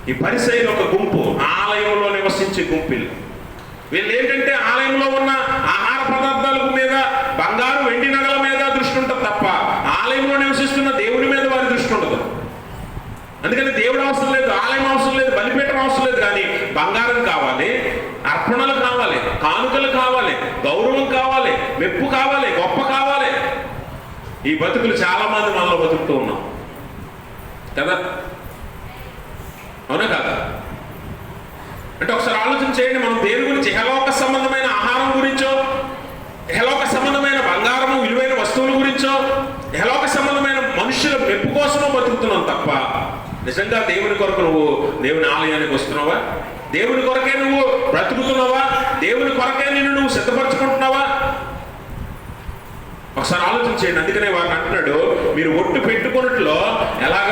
ఈ పరిసయ్యులు ఒక గుంపు, ఆలయంలో నివసించే గుంపులు. వీళ్ళు ఏంటంటే ఆలయంలో ఉన్న ఆహార పదార్థాల మీద, బంగారు వెండి నగల మీద దృష్టి ఉంటుంది తప్ప ఆలయంలో నివసిస్తున్న దేవుడి మీద వారి దృష్టి ఉండదు. అందుకని దేవుడు అవసరం లేదు, ఆలయం అవసరం లేదు, బలిపీఠం అవసరం లేదు, కానీ బంగారం కావాలి, అర్పణలు కావాలి, కానుకలు కావాలి, గౌరవం కావాలి, మెప్పు కావాలి, గొప్ప కావాలి. ఈ బతుకులు చాలా మంది మనలో బతుకుతూ ఉన్నాం కదా, అవునా కదా? అంటే ఒకసారి ఆలోచన చేయండి, మనం దేని గురించి, ఇహలోక సంబంధమైన ఆహారం గురించో, ఇహలోక సంబంధమైన బంగారము విలువైన వస్తువుల గురించో, యహలోక సంబంధమైన మనుషుల మెప్పు కోసమో బతుకుతున్నావు తప్ప నిజంగా దేవుని కొరకు నువ్వు దేవుని ఆలయానికి వస్తున్నావా? దేవుని కొరకే నువ్వు బ్రతుకుతున్నావా? దేవుని కొరకే నిన్ను నువ్వు సిద్ధపరచుకుంటున్నావా? ఒకసారి ఆలోచన చేయండి. అందుకనే వారిని అంటున్నాడు, మీరు ఒట్టు పెట్టుకున్నట్లో ఎలాగ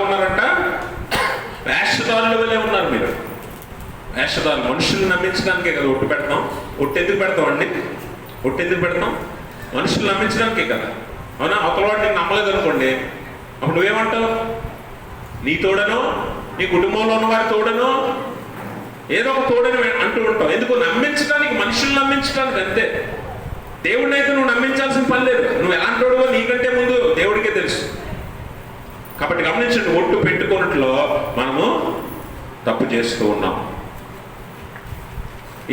ఉన్నారంట? వేషధారుల వల్లే ఉన్నారు మీరు. వేషధారులు, మనుషుల్ని నమ్మించడానికే కదా ఒట్టు పెడతాం. ఒట్టు ఎందుకు పెడతామండి? ఒట్టు ఎందుకు పెడతాం? మనుషులు నమ్మించడానికే కదా. అవునా? అవతలవాడు నేను నమ్మలేదు అనుకోండి, అప్పుడు నువ్వేమంటావు? నీ తోడనో నీ కుటుంబంలో ఉన్న వారి తోడనో ఏదో ఒక తోడని అంటూ ఉంటావు. ఎందుకు? నమ్మించడానికి, మనుషులు నమ్మించడానికి, అంతే. దేవుడిని అయితే నువ్వు నమ్మించాల్సిన పని లేదు. నువ్వు ఎలాంటి వాడువో నీకంటే ముందు దేవుడికే తెలుసు. కాబట్టి గమనించండి, ఒట్టు పెట్టుకున్నట్లో మనము తప్పు చేస్తూ ఉన్నాం.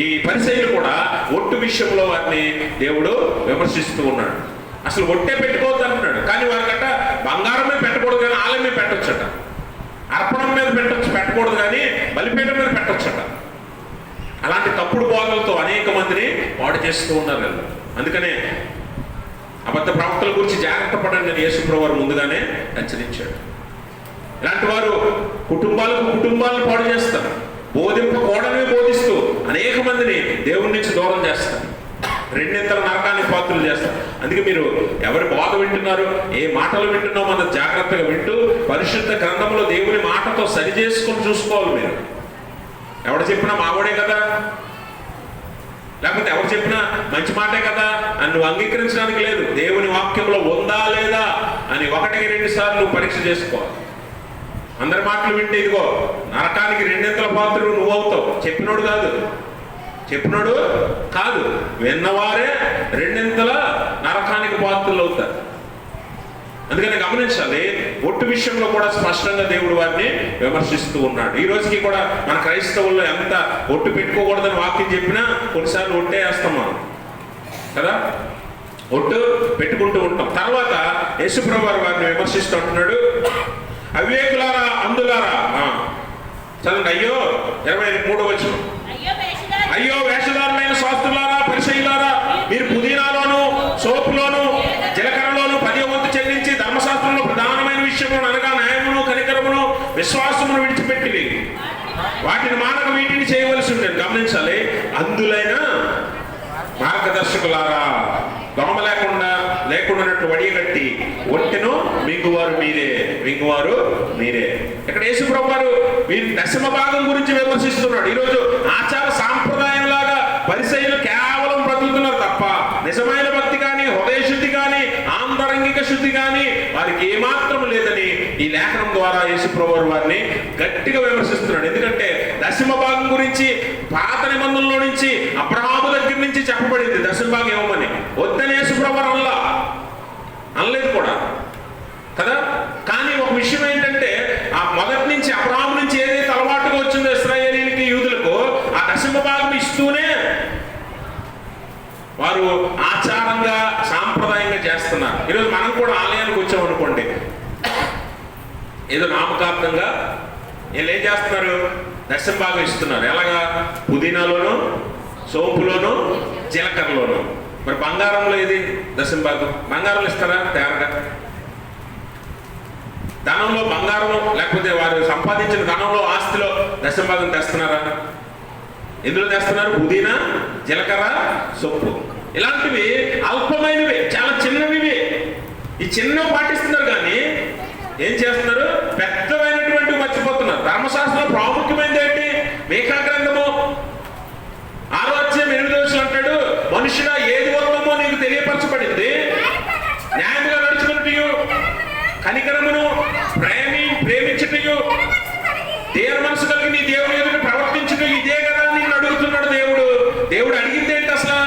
ఈ పరిసయ్యులు కూడా ఒట్టు విషయంలో వారిని దేవుడు విమర్శిస్తూ ఉన్నాడు. అసలు ఒట్టే పెట్టుకోవద్దు అంటున్నాడు, కానీ వారికట బంగారమే పెట్టకూడదు, కానీ ఆలయమే పెట్టొచ్చట. అర్పణం మీద పెట్టకూడదు, కానీ బలిపీఠం మీద పెట్టొచ్చట. అలాంటి తప్పుడు బోధలతో అనేక మందిని పాడు చేస్తూ ఉన్నారు కదా. అందుకనే అబద్ధ ప్రవక్తల గురించి జాగ్రత్త పడండి అని యేసుప్రభువు వారు ముందుగానే హెచ్చరించాడు. ఇలాంటి వారు కుటుంబాలను పాడు చేస్తారు. బోధింపకూడమే బోధిస్తూ అనేక మందిని దేవుడి నుంచి దూరం చేస్తారు. రెండింతల నరకానికి పాత్రలు చేస్తారు. అందుకే మీరు ఎవరి బోధ వింటున్నారు, ఏ మాటలు వింటున్నామో అన్నది జాగ్రత్తగా వింటూ పరిశుద్ధ గ్రంథంలో దేవుని మాటతో సరి చేసుకొని చూసుకోవాలి. మీరు ఎవడు చెప్పినా మావాడే కదా, లేకపోతే ఎవరు చెప్పినా మంచి మాటే కదా అని నువ్వు అంగీకరించడానికి లేదు. దేవుని వాక్యంలో ఉందా లేదా అని 1-2 సార్లు పరీక్ష చేసుకోవాలి. అందరి మాటలు వింటే ఇదిగో నరకానికి రెండింతల పాత్రలు నువ్వు అవుతావు. చెప్పినోడు కాదు, విన్నవారే రెండింతల నరకానికి పాత్రలు అవుతారు. అందుకని గమనించాలి, ఒట్టు విషయంలో కూడా స్పష్టంగా దేవుడు వారిని విమర్శిస్తూ ఉన్నాడు. ఈ రోజుకి కూడా మన క్రైస్తవుల్లో ఎంత ఒట్టు పెట్టుకోకూడదని వాక్యం చెప్పినా కొన్నిసార్లు ఒట్టే వేస్తాం మనం కదా, ఒట్టు పెట్టుకుంటూ ఉంటాం. తర్వాత యేసుప్రభువు వారిని విమర్శిస్తూ అంటున్నాడు, అవివేకులారా, అందులారా. చదవండి. అయ్యో 23వ వచనం, అయ్యో వేషధారులైన శాస్త్రులారా, పరిసయ్యులారా, మీరు పుదీనాలోను సోపులోను జీలకర్రలోను 10వ వంతు చెల్లించి ధర్మశాస్త్రంలో ప్రధానమైన విషయమును అనగా న్యాయమును కనికరమును విశ్వాసమును విడిచిపెట్టి వాటిని మానక వీటిని చేయవలసి ఉంటుంది. గమనించాలి, అందులైన మార్గదర్శకులారా, దొంగ లేకుండా వడియగట్టి ఒట్టెను మింగువారు మీరే. ఇక్కడ యేసుప్రభువు వారు వీరి దశమ భాగం గురించి విమర్శిస్తున్నాడు. ఈరోజు ఆచార సాంప్రదాయం లాగా పరిసయ్యులు కేవలం బ్రతుకుతున్నారు తప్ప నిజమైన భక్తి కానీ, హృదయ శుద్ధి కానీ, ఆంతరంగిక శుద్ధి కానీ వారికి ఏమాత్రం లేదని ఈ లేఖనం ద్వారా యేసుప్రభువు వారిని గట్టిగా విమర్శిస్తున్నాడు. ఎందుకంటే దశమ భాగం గురించి పాత నిబంధనలో నుంచి అబ్రహాము దగ్గర నుంచి చెప్పబడింది దశమ భాగం ఇవ్వమని. వద్దని యేసుప్రభువు అనలేదు కూడా కదా. కానీ ఒక విషయం ఏంటంటే, ఆ మొదటి నుంచి అబ్రహాము నుంచి ఏదైతే అలవాటుగా వచ్చిందో ఇశ్రాయేలీయులకి, యూదులకు, ఆ దశమ భాగం ఇస్తూనే వారు ఆచారంగా సాంప్రదాయంగా చేస్తున్నారు. ఈరోజు మనం కూడా ఆలయానికి వచ్చామనుకోండి, ఏదో నామకార్థంగా వీళ్ళు ఏం చేస్తున్నారు? దశమ భాగం ఇస్తున్నారు. ఎలాగా? పుదీనాలోను, సోపులోను, జీలకర్రలోను. మరి బంగారంలో ఏది దశమ భాగం? బంగారంలో ఇస్తారా? తేరగా. ధనంలో బంగారము, లేకపోతే వారు సంపాదించిన ధనంలో, ఆస్తిలో దశమ భాగం తెస్తున్నారా? ఎందులో తెస్తున్నారు? పుదీనా, జీలకర్ర, సొప్పు. ఇలాంటివి అల్పమైనవి, చాలా చిన్నవి. ఈ చిన్నవి పాటిస్తున్నారు, కానీ ఏం చేస్తున్నారు? పెద్దమైనటువంటివి మర్చిపోతున్నారు. ధర్మశాస్త్రంలో ప్రాముఖ్యమైనది ఏంటి? మీకా గ్రంథము 6వ అధ్యాయం 8వ వచనం అంటాడు, మనుషుడా, ఏది ఉత్తమో నీకు తెలియపరచబడింది, న్యాయంగా నడుచుకున్నట్టు, కనికరమును ప్రేమించుటయు, దేవుని మనసు కలిగి నీ దేవుని ఎదుట ప్రవర్తించుట, ఇదే కదా నిన్ను అడుగుతున్నాడు దేవుడు. దేవుడు అడిగింది ఏంటి అసలు?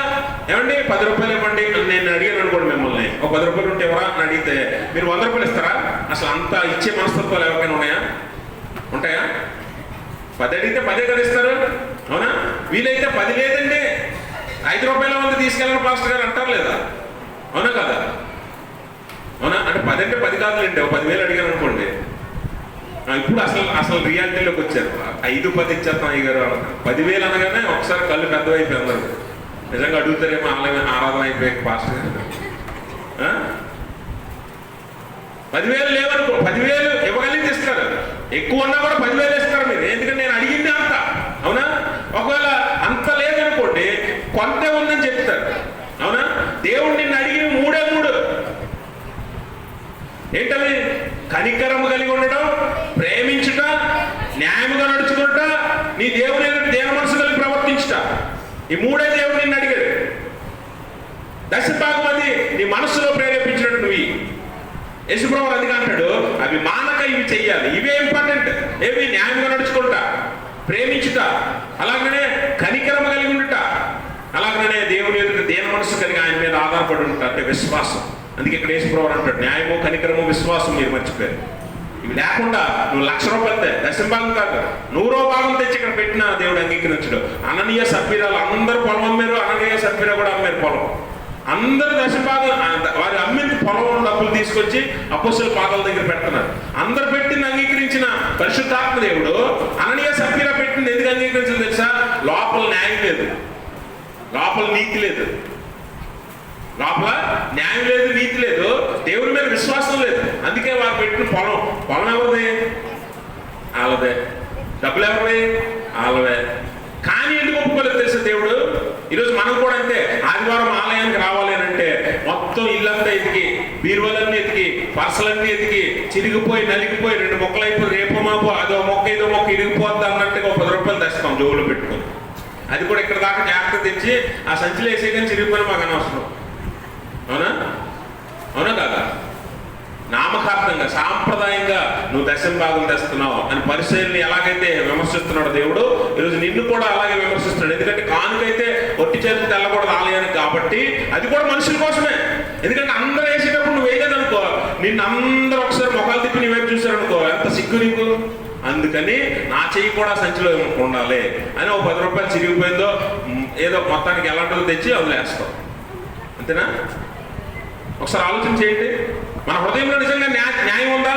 ఏమండి 10 రూపాయలు ఇవ్వండి నేను అడిగాను అనుకోండి, మిమ్మల్ని ఒక 10 రూపాయలు ఉంటే ఎవరా అని అడిగితే మీరు 100 రూపాయలు ఇస్తారా? అసలు అంత ఇచ్చే మనస్తత్వాలు ఎవరికైనా ఉంటాయా? 10 అడిగితే 10 కదా ఇస్తారు, అవునా? వీలైతే 10 లేదండి 5 రూపాయల మంది తీసుకెళ్ళిన పాస్టర్ గారు అంటారు లేదా? అవునా కదా? అవునా? అంటే 10 అంటే 10 కాదులేండి, 10,000 అడిగారు అనుకోండి. ఇప్పుడు అసలు రియాలిటీలోకి వచ్చారు. 5-10 ఇచ్చేస్తాం అయ్యారు. 10,000 అనగానే ఒకసారి కళ్ళు పెద్దవైపోయి అందరు నిజంగా అడుగుతారేమో, ఆరాధన అయిపోయాక పాస్టర్ గారు 10,000 లేవనుకో, 10,000 ఇవ్వగలిగితే ఇస్తారు. ఎక్కువ ఉన్నా కూడా 10,000 ఇస్తారు మీరు, ఎందుకంటే నేను అడిగింది అంత. అవునా? ఒకవేళ అంత లేదనుకోండి, కొంతే ఉందని చెప్తారు. అవునా? దేవుడు నిన్ను అడిగి 3 ఏంటవి? కనికరము కలిగి ఉండడం, ప్రేమించుట, న్యాయముగా నడుచుకుంటా, నీ దేవుని దేన మనసు కలిగి ప్రవర్తించుట. ఈ 3 దేవుడు నిన్ను అడిగాడు. దశభాగం అది నీ మనస్సులో ప్రేరేపించినట్టు నువ్వు. యేసుప్రభువు అందుకే అంటాడు, అవి మానక ఇవి చెయ్యాలి. ఇవే ఇంపార్టెంట్. ఏవి? న్యాయంగా నడుచుకుంటా, ప్రేమించుట, అలాగనే కనికరమ కలిగి ఉండుట, అలాగనే దేవుని ఎదుట దేన మనసు కలిగి ఆయన మీద ఆధారపడి ఉంటా, అంటే విశ్వాసం. అందుకే ఇక్కడ యేసుప్రభువు అంటాడు, న్యాయము, కనికరము, విశ్వాసం మీరు మర్చిపోయారు. ఇవి లేకుండా నువ్వు 1,00,000 రూపాయలు దశభాగం కాదు, 100వ భాగం తెచ్చి ఇక్కడ పెట్టిన దేవుడు అంగీకరించడు. అననీయ సప్ఫీరాలు అందరూ పొలం అమ్మారు. అననీయ సప్ఫీరా కూడా అమ్మారు పొలం. అందరు దశభాగం వారి అమ్మిన పొలం డబ్బులు తీసుకొచ్చి అపోస్తలుల పాదాల దగ్గర పెడుతున్నారు. అందరు పెట్టింది అంగీకరించిన పరిశుద్ధాత్మ దేవుడు అననీయ సప్ఫీరా పెట్టింది ఎందుకు అంగీకరించింది తెలుసా? లోపల న్యాయం లేదు, లోపల నీతి లేదు, లోపల న్యాయం లేదు, నీతి లేదు, దేవుడి మీద విశ్వాసం లేదు. అందుకే వారు పెట్టిన పొలం ఎవరిది? వాళ్ళదే. డబ్బులు ఎవరిది? వాళ్ళవే. కానీ ఎందుకు ఒప్పుకోలేదు తెలుసా దేవుడు? ఈరోజు మనం కూడా అంతే. ఆదివారం ఆలయానికి రావాలి అని అంటే మొత్తం ఇల్లంతా ఎతికి, బీరువాలన్నీ ఎతికి, పర్సలన్నీ ఎతికి, చిరిగిపోయి నలిగిపోయి 2 మొక్కలు అయిపోయి రేపు మాపు అదో మొక్క ఇదో మొక్క ఇరిగిపోద్ది అన్నట్టుగా 10 రూపాయలు తెస్తాం జోబులో పెట్టుకుని. అది కూడా ఇక్కడ దాకా జాగ్రత్త తెచ్చి ఆ సంచిలో వేసే కానీ చిరిగిపోయిన మాకు అనవసరం. అవునా? అవునా కాదా? నామకార్థంగా సాంప్రదాయంగా నువ్వు దశభాగం తెస్తున్నావు అని పరిశీలన ఎలాగైతే విమర్శిస్తున్నాడు దేవుడు, ఈరోజు నిన్ను కూడా అలాగే విమర్శిస్తున్నాడు. ఎందుకంటే కానుకైతే ఒట్టి చేతులు తెల్లకూడదు ఆలయానికి, కాబట్టి అది కూడా మనుషుల కోసమే. ఎందుకంటే అందరూ వేసేటప్పుడు నువ్వు వేయలేదనుకో, నిన్ను అందరూ ఒకసారి మొఖాలు తిప్పి నీ వైపు చూశారనుకో, ఎంత సిగ్గు నీకు. అందుకని నా చెయ్యి కూడా సంచిలో ఉండాలి అని 10 రూపాయలు చిరిగిపోయిందో ఏదో మొత్తానికి ఎలాంటిదో తెచ్చి వదిలేస్తావు. అంతేనా? ఒకసారి ఆలోచన చేయండి. మన హృదయంలో నిజంగా న్యాయం ఉందా?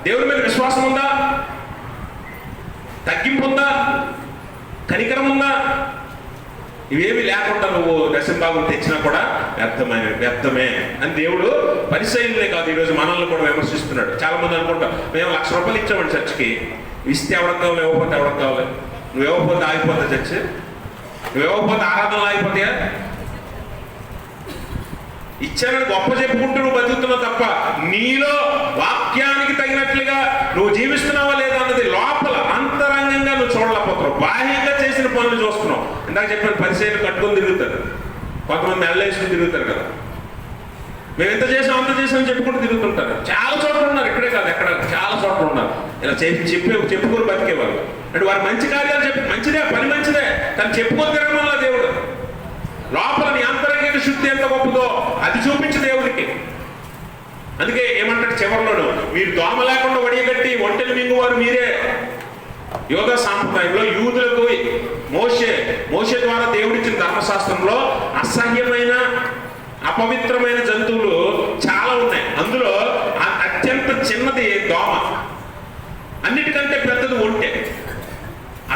దేవుడి మీద విశ్వాసం ఉందా? తగ్గింపు ఉందా? కనికరం ఉందా? ఇవేమి లేకుండా నువ్వు దశభాగం తెచ్చినా కూడా వ్యర్థమే అని దేవుడు పరిశీలనే కాదు, ఈరోజు మనల్ని కూడా విమర్శిస్తున్నాడు. చాలా మంది అనుకుంటాం, మేము 1,00,000 రూపాయలు ఇచ్చామండి చర్చికి, ఇస్తే ఎవరికి కావాలి, ఇవ్వకపోతే ఎవరికి కావాలి? నువ్వు ఇవ్వకపోతే ఆగిపోతా చర్చి? నువ్వు ఇవ్వకపోతే ఆరాధనలు ఆగిపోతాయా? ఇచ్చానని గొప్ప చెప్పుకుంటూ నువ్వు బతుకుతున్నావు తప్ప నీలో వాక్యానికి తగినట్లుగా నువ్వు జీవిస్తున్నావా లేదా అన్నది లోపల అంతరంగంగా నువ్వు చూడలేకపోతున్నావు. బాహ్యంగా చేసిన పనులు చూస్తున్నావు. ఇందాక చెప్పిన పరిచయాలు కట్టుకొని తిరుగుతారు, కొంతమంది ఎల్లేసుకుని తిరుగుతారు కదా. మేము ఎంత చేసాం అంత చేసామని చెప్పుకుంటూ తిరుగుతుంటారు. చాలా చోట్ల ఉన్నారు, ఇక్కడే కాదు ఎక్కడ చాలా చోట్ల ఉన్నారు ఇలా చెప్పుకొని బతికేవాళ్ళు. అంటే వారు మంచి కార్యాలు చెప్పి మంచిదే, పని మంచిదే, కానీ చెప్పుకొని తిరగమల్లా దేవుడు. లోపల నీ అంతరంగిక శుద్ధి ఎంత గొప్పదో అది చూపించు దేవుడికి. అందుకే ఏమంటాడు చివరిలోను, మీరు దోమ లేకుండా వడియగట్టి ఒంటెలు మింగువారు మీరే. యోధా సాంప్రదాయంలో యూదులకు మోషే ద్వారా దేవుడిచ్చిన ధర్మశాస్త్రంలో అసహ్యమైన అపవిత్రమైన జంతువులు చాలా ఉన్నాయి. అందులో అత్యంత చిన్నది దోమ, అన్నిటికంటే పెద్దది ఒంటె.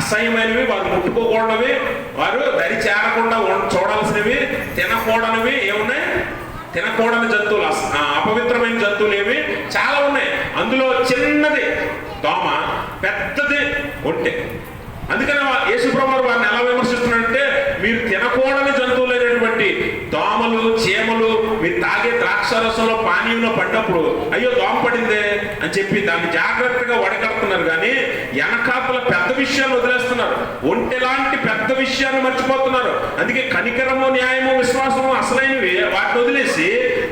అసహ్యమైనవి, వారు ముట్టుకోకూడనివి, వారు దరి చేరకుండా చూడాల్సినవి, తినకూడనివి ఏమున్నాయి? తినకూడని జంతువులు, అపవిత్రమైన జంతువులు ఏవి చాలా ఉన్నాయి. అందులో చిన్నది దోమ, పెద్దది ఒంటె. అందుకని యేసుప్రభువు వారిని ఎలా విమర్శిస్తున్నాడంటే, మీరు తినకూడని జంతువులైనటువంటి దోమలు, చీమలు మీరు తాగే ద్రాక్షారసంలో పానీయంలో పడ్డప్పుడు అయ్యో దోమ పడిందే అని చెప్పి దాన్ని జాగ్రత్తగా వడగడుతున్నారు, కానీ వెనకాతల పెద్ద విషయాలు వదిలేస్తున్నారు. ఒంటెలాంటి పెద్ద విషయాన్ని మర్చిపోతున్నారు. అందుకే కనికరము, న్యాయము, విశ్వాసము అసలైనవి వాటిని వదిలేసి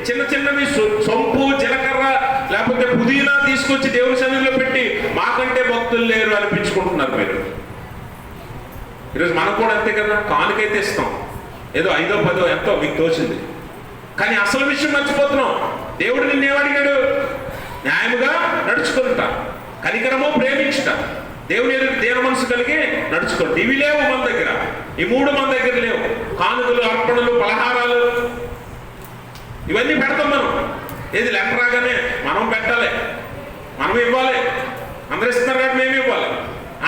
చిన్న చిన్నవి సొంపు, జీలకర్ర లేకపోతే పుదీనా తీసుకొచ్చి దేవుని సన్నిధిలో పెట్టి మాకంటే భక్తులు లేరు అనిపించుకుంటున్నారు మీరు. ఈరోజు మనం కూడా అంతే కదా, కానుకైతే ఇస్తాం, ఏదో 5దో 10దో ఎంతో మీకు తోచింది, కానీ అసలు విషయం మర్చిపోతున్నాం. దేవుడు నిన్నేమడిగాడు? న్యాయముగా నడుచుకుంటా, కనికరము, ప్రేమించుట, దేవుని ఎదురు దేన మనసు కలిగి నడుచుకోండి. ఇవి లేవు మన దగ్గర, ఈ 3 మన దగ్గర లేవు. కానుకలు, అర్పణలు, పలహారాలు ఇవన్నీ పెడతాం మనం. ఏది లెక్క రాగానే మనం పెట్టాలి, మనం ఇవ్వాలి. అందరూ ఇస్తున్నారు కాబట్టి మేము ఇవ్వాలి.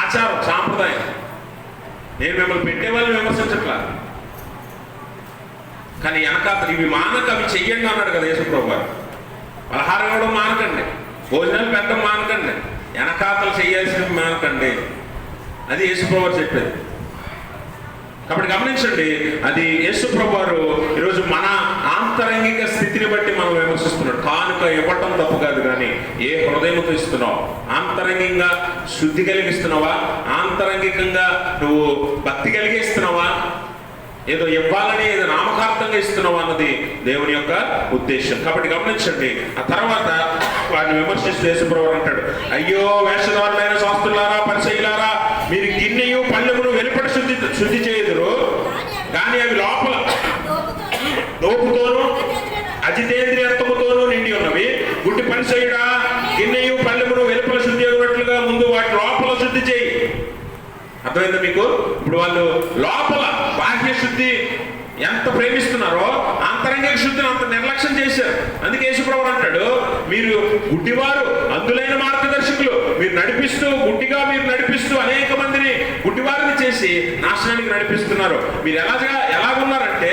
ఆచారం, సాంప్రదాయం. నేను మిమ్మల్ని పెట్టేవాళ్ళని విమర్శించట్లా, కానీ వెనకాతలు ఇవి మానక అవి చెయ్యండి అన్నాడు కదా యేసుప్రభువు గారు. పలహారం ఇవ్వడం మానకండి, భోజనాలు పెట్టడం మానకండి, వెనకాతలు చేయాల్సినవి మానకండి. అది యేసుప్రభువారు చెప్పేది. కాబట్టి గమనించండి, అది యేసుప్రభు వారు ఈరోజు మన ఆంతరంగిక స్థితిని బట్టి మనం విమర్శిస్తున్నాడు. కానుక ఇవ్వటం తప్పు కాదు, కానీ ఏ హృదయంతో ఇస్తున్నావు? ఆంతరంగికంగా శుద్ధి కలిగిస్తున్నావా? ఆంతరంగికంగా నువ్వు భక్తి కలిగి ఇస్తున్నావా? ఏదో ఇవ్వాలని ఏదో నామకార్థంగా ఇస్తున్నావా అన్నది దేవుని యొక్క ఉద్దేశం. కాబట్టి గమనించండి. ఆ తర్వాత వారిని విమర్శిస్తూ యేసుప్రభు అంటాడు, అయ్యో వేషధారులైన శాస్త్రులారా, పరిసయ్యులారా, మీరు గిన్నెయు పళ్ళెమును వెలుపట శుద్ధి చేయుదురు, కానీ అవి లోపల దోపుతోనూ అజితేంద్రియత్వముతోనూ నిండి ఉన్నవి. గుడ్డి పరిసయ్యుడా, గిన్నెయు పళ్ళెమును వెలుపల శుద్ధి అయినట్లుగా ముందు వాటి లోపల శుద్ధి చేయి. అర్థమైందా మీకు? ఇప్పుడు వాళ్ళు లోపల బాహ్య శుద్ధి ఎంత ప్రేమిస్తున్నారో అంతరంగిక శుద్ధిని అంత నిర్లక్ష్యం చేశారు. అందుకే యేసుప్రభువు అంటాడు, మీరు గుడ్డివారు, అందులైన మార్గదర్శకులు, మీరు నడిపిస్తూ గుడ్డిగా మీరు నడిపిస్తూ అనేక మందిని గుడ్డివారిని చేసి నాశనానికి నడిపిస్తున్నారు. మీరు ఎలాగున్నారంటే,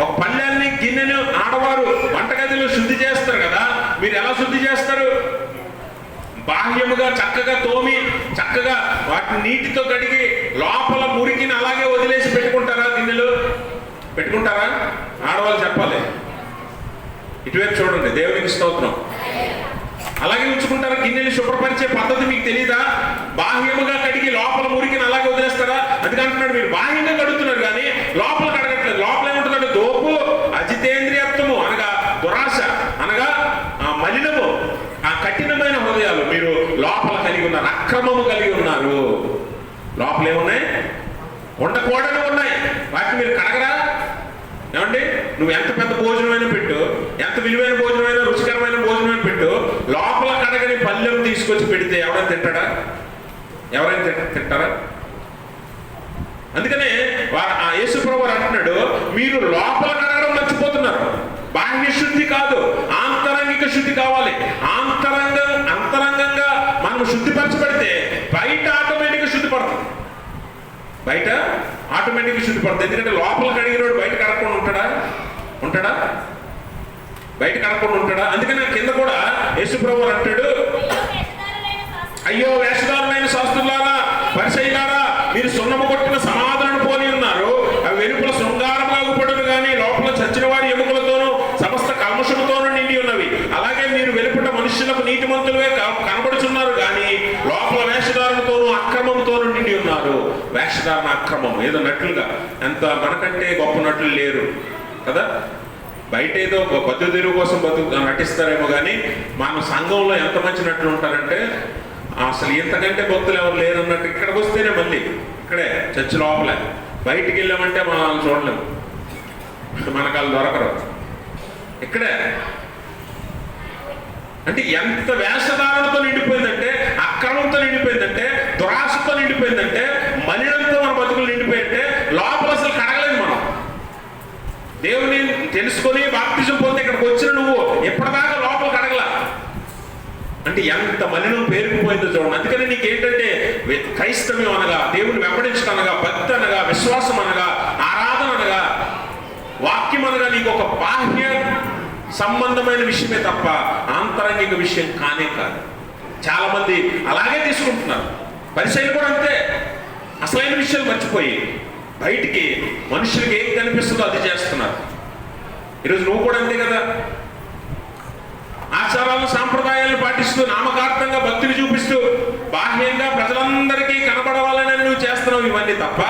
ఒక పళ్ళెన్ని గిన్నెను ఆడవారు వంటగదిలో శుద్ధి చేస్తారు కదా, మీరు ఎలా శుద్ధి చేస్తారు? బాహ్యముగా చక్కగా తోమి చక్కగా వాటిని నీటితో కడిగి లోపల మురికిని అలాగే వదిలేసి పెట్టుకుంటారా? గిన్నెలు పెట్టుకుంటారా? ఆడవాళ్ళు చెప్పాలి. ఇటువైపు చూడండి, దేవునికి స్తోత్రం. అలాగే ఉంచుకుంటారా? గిన్నెలు శుభ్రపరిచే పద్ధతి మీకు తెలీదా? బాహ్యముగా కడిగి లోపల మురికిని అలాగే వదిలేస్తారా? అందుకంటున్నాడు, మీరు బాహ్యంగా కడుగుతున్నారు కానీ లోపల కడగట్లేదు. లోపల ఏముంటున్నాడు? దోపు, అజితేంద్రియత్వము అనగా దురాశ, అనగా మలినము, ఆ కఠినమైన హృదయాలు మీరు లోపల కలిగి ఉన్నారు, అక్రమము కలిగి ఉన్నారు. లోపల ఏమున్నాయి? ఉండకూడని ఉన్నాయి. వాటిని మీరు కడగరా? ఏమండి, నువ్వు ఎంత పెద్ద భోజనమైనా పెట్టు, ఎంత విలువైన భోజనమైనా, రుచికరమైన భోజనమైనా పెట్టు, లోపల కడగని పళ్ళెం తీసుకొచ్చి పెడితే ఎవరైనా తింటాడా? ఎవరైనా తింటారా? అందుకనే ఆ యేసుప్రభువు అంటున్నాడు, మీరు లోపల కడగడం మర్చిపోతున్నారు. బాహ్య శుద్ధి కాదు, ఆంతరంగిక శుద్ధి కావాలి. అంతరంగంగా మనం శుద్ధిపరచబడితే బయట ఆటోమేటిక్గా శుద్ధిపడుతుంది. బయట ఆటోమేటిక్గా శుద్ధిపడుతుంది. ఎందుకంటే లోపల కడిగినోడు బయట కడగకుండా ఉంటాడా? బయట కడగకుండా ఉంటాడా? అందుకని కింద కూడా యేసుప్రభువు అంటాడు, అయ్యో వేషధారులైన శాస్త్రులారా, పరిసయ్యులారా, మీరు సున్నము కొట్టిన సమాధులను పోలి ఉన్నారు. అవి వెలుపల శృంగారముగా అగుపడును కానీ లోపల చచ్చిన వారి ఎముకలతోనూ సమస్త కల్మషముతోనూ నిండి ఉన్నవి. అలాగే మీరు వెలుపట మనుష్యులకు నీతిమంతులుగా కనబడుచున్నారు కానీ లోపల వేషధారులతోనూ అక్రమంతోనూ నిండి ఉన్నారు. వేషధారణ, అక్రమం ఏదో నటులుగా, ఎంత మనకంటే గొప్ప నటులు లేరు కదా. బయట ఏదో బతుకు తెరువు కోసం నటిస్తారేమో కానీ మన సంఘంలో ఎంత మంచి నటులు ఉంటారంటే, అసలు ఇంతకంటే భక్తులు ఎవరు లేరు అన్నట్టు. ఇక్కడికి వస్తేనే మళ్ళీ ఇక్కడే చర్చి లోపలే, బయటికి వెళ్ళామంటే మనం చూడలేము, మనకు వాళ్ళు దొరకరు. ఇక్కడే అంటే ఎంత వేషధారణతో నిండిపోయిందంటే, అక్రమంతో నిండిపోయిందంటే, దురాశతో నిండిపోయిందంటే, మలినంతో మన బతుకులు నిండిపోయింటే లోపల అసలు కడగలేదు. మనం దేవుని తెలుసుకొని బాప్తిజం పొంది ఇక్కడికి వచ్చిన నువ్వు ఎప్పటిదాకా లోపల కడగలా అంటే ఎంత మలినం పేరుకుపోయిందో చూడండి. అందుకని నీకేంటంటే క్రైస్తవ్యం అనగా, దేవుని వెంబడించడం అనగా, భక్తి అనగా, విశ్వాసం అనగా, ఆరాధన అనగా, వాక్యం అనగా నీకు ఒక బాహ్య సంబంధమైన విషయమే తప్ప ఆంతరంగిక విషయం కానే కాదు. చాలా మంది అలాగే తీసుకుంటున్నారు. పరిసయ్యులు కూడా అంతే, అసలైన విషయాలు మర్చిపోయి బయటికి మనుషులకి ఏం కనిపిస్తుందో అది చేస్తున్నారు. ఈరోజు నువ్వు కూడా అంతే కదా. ఆచారాలను, సాంప్రదాయాలను పాటిస్తూ నామకార్థంగా భక్తిని చూపిస్తూ బాహ్యంగా ప్రజలందరికీ కనబడవాలని నువ్వు చేస్తున్నావు ఇవన్నీ తప్ప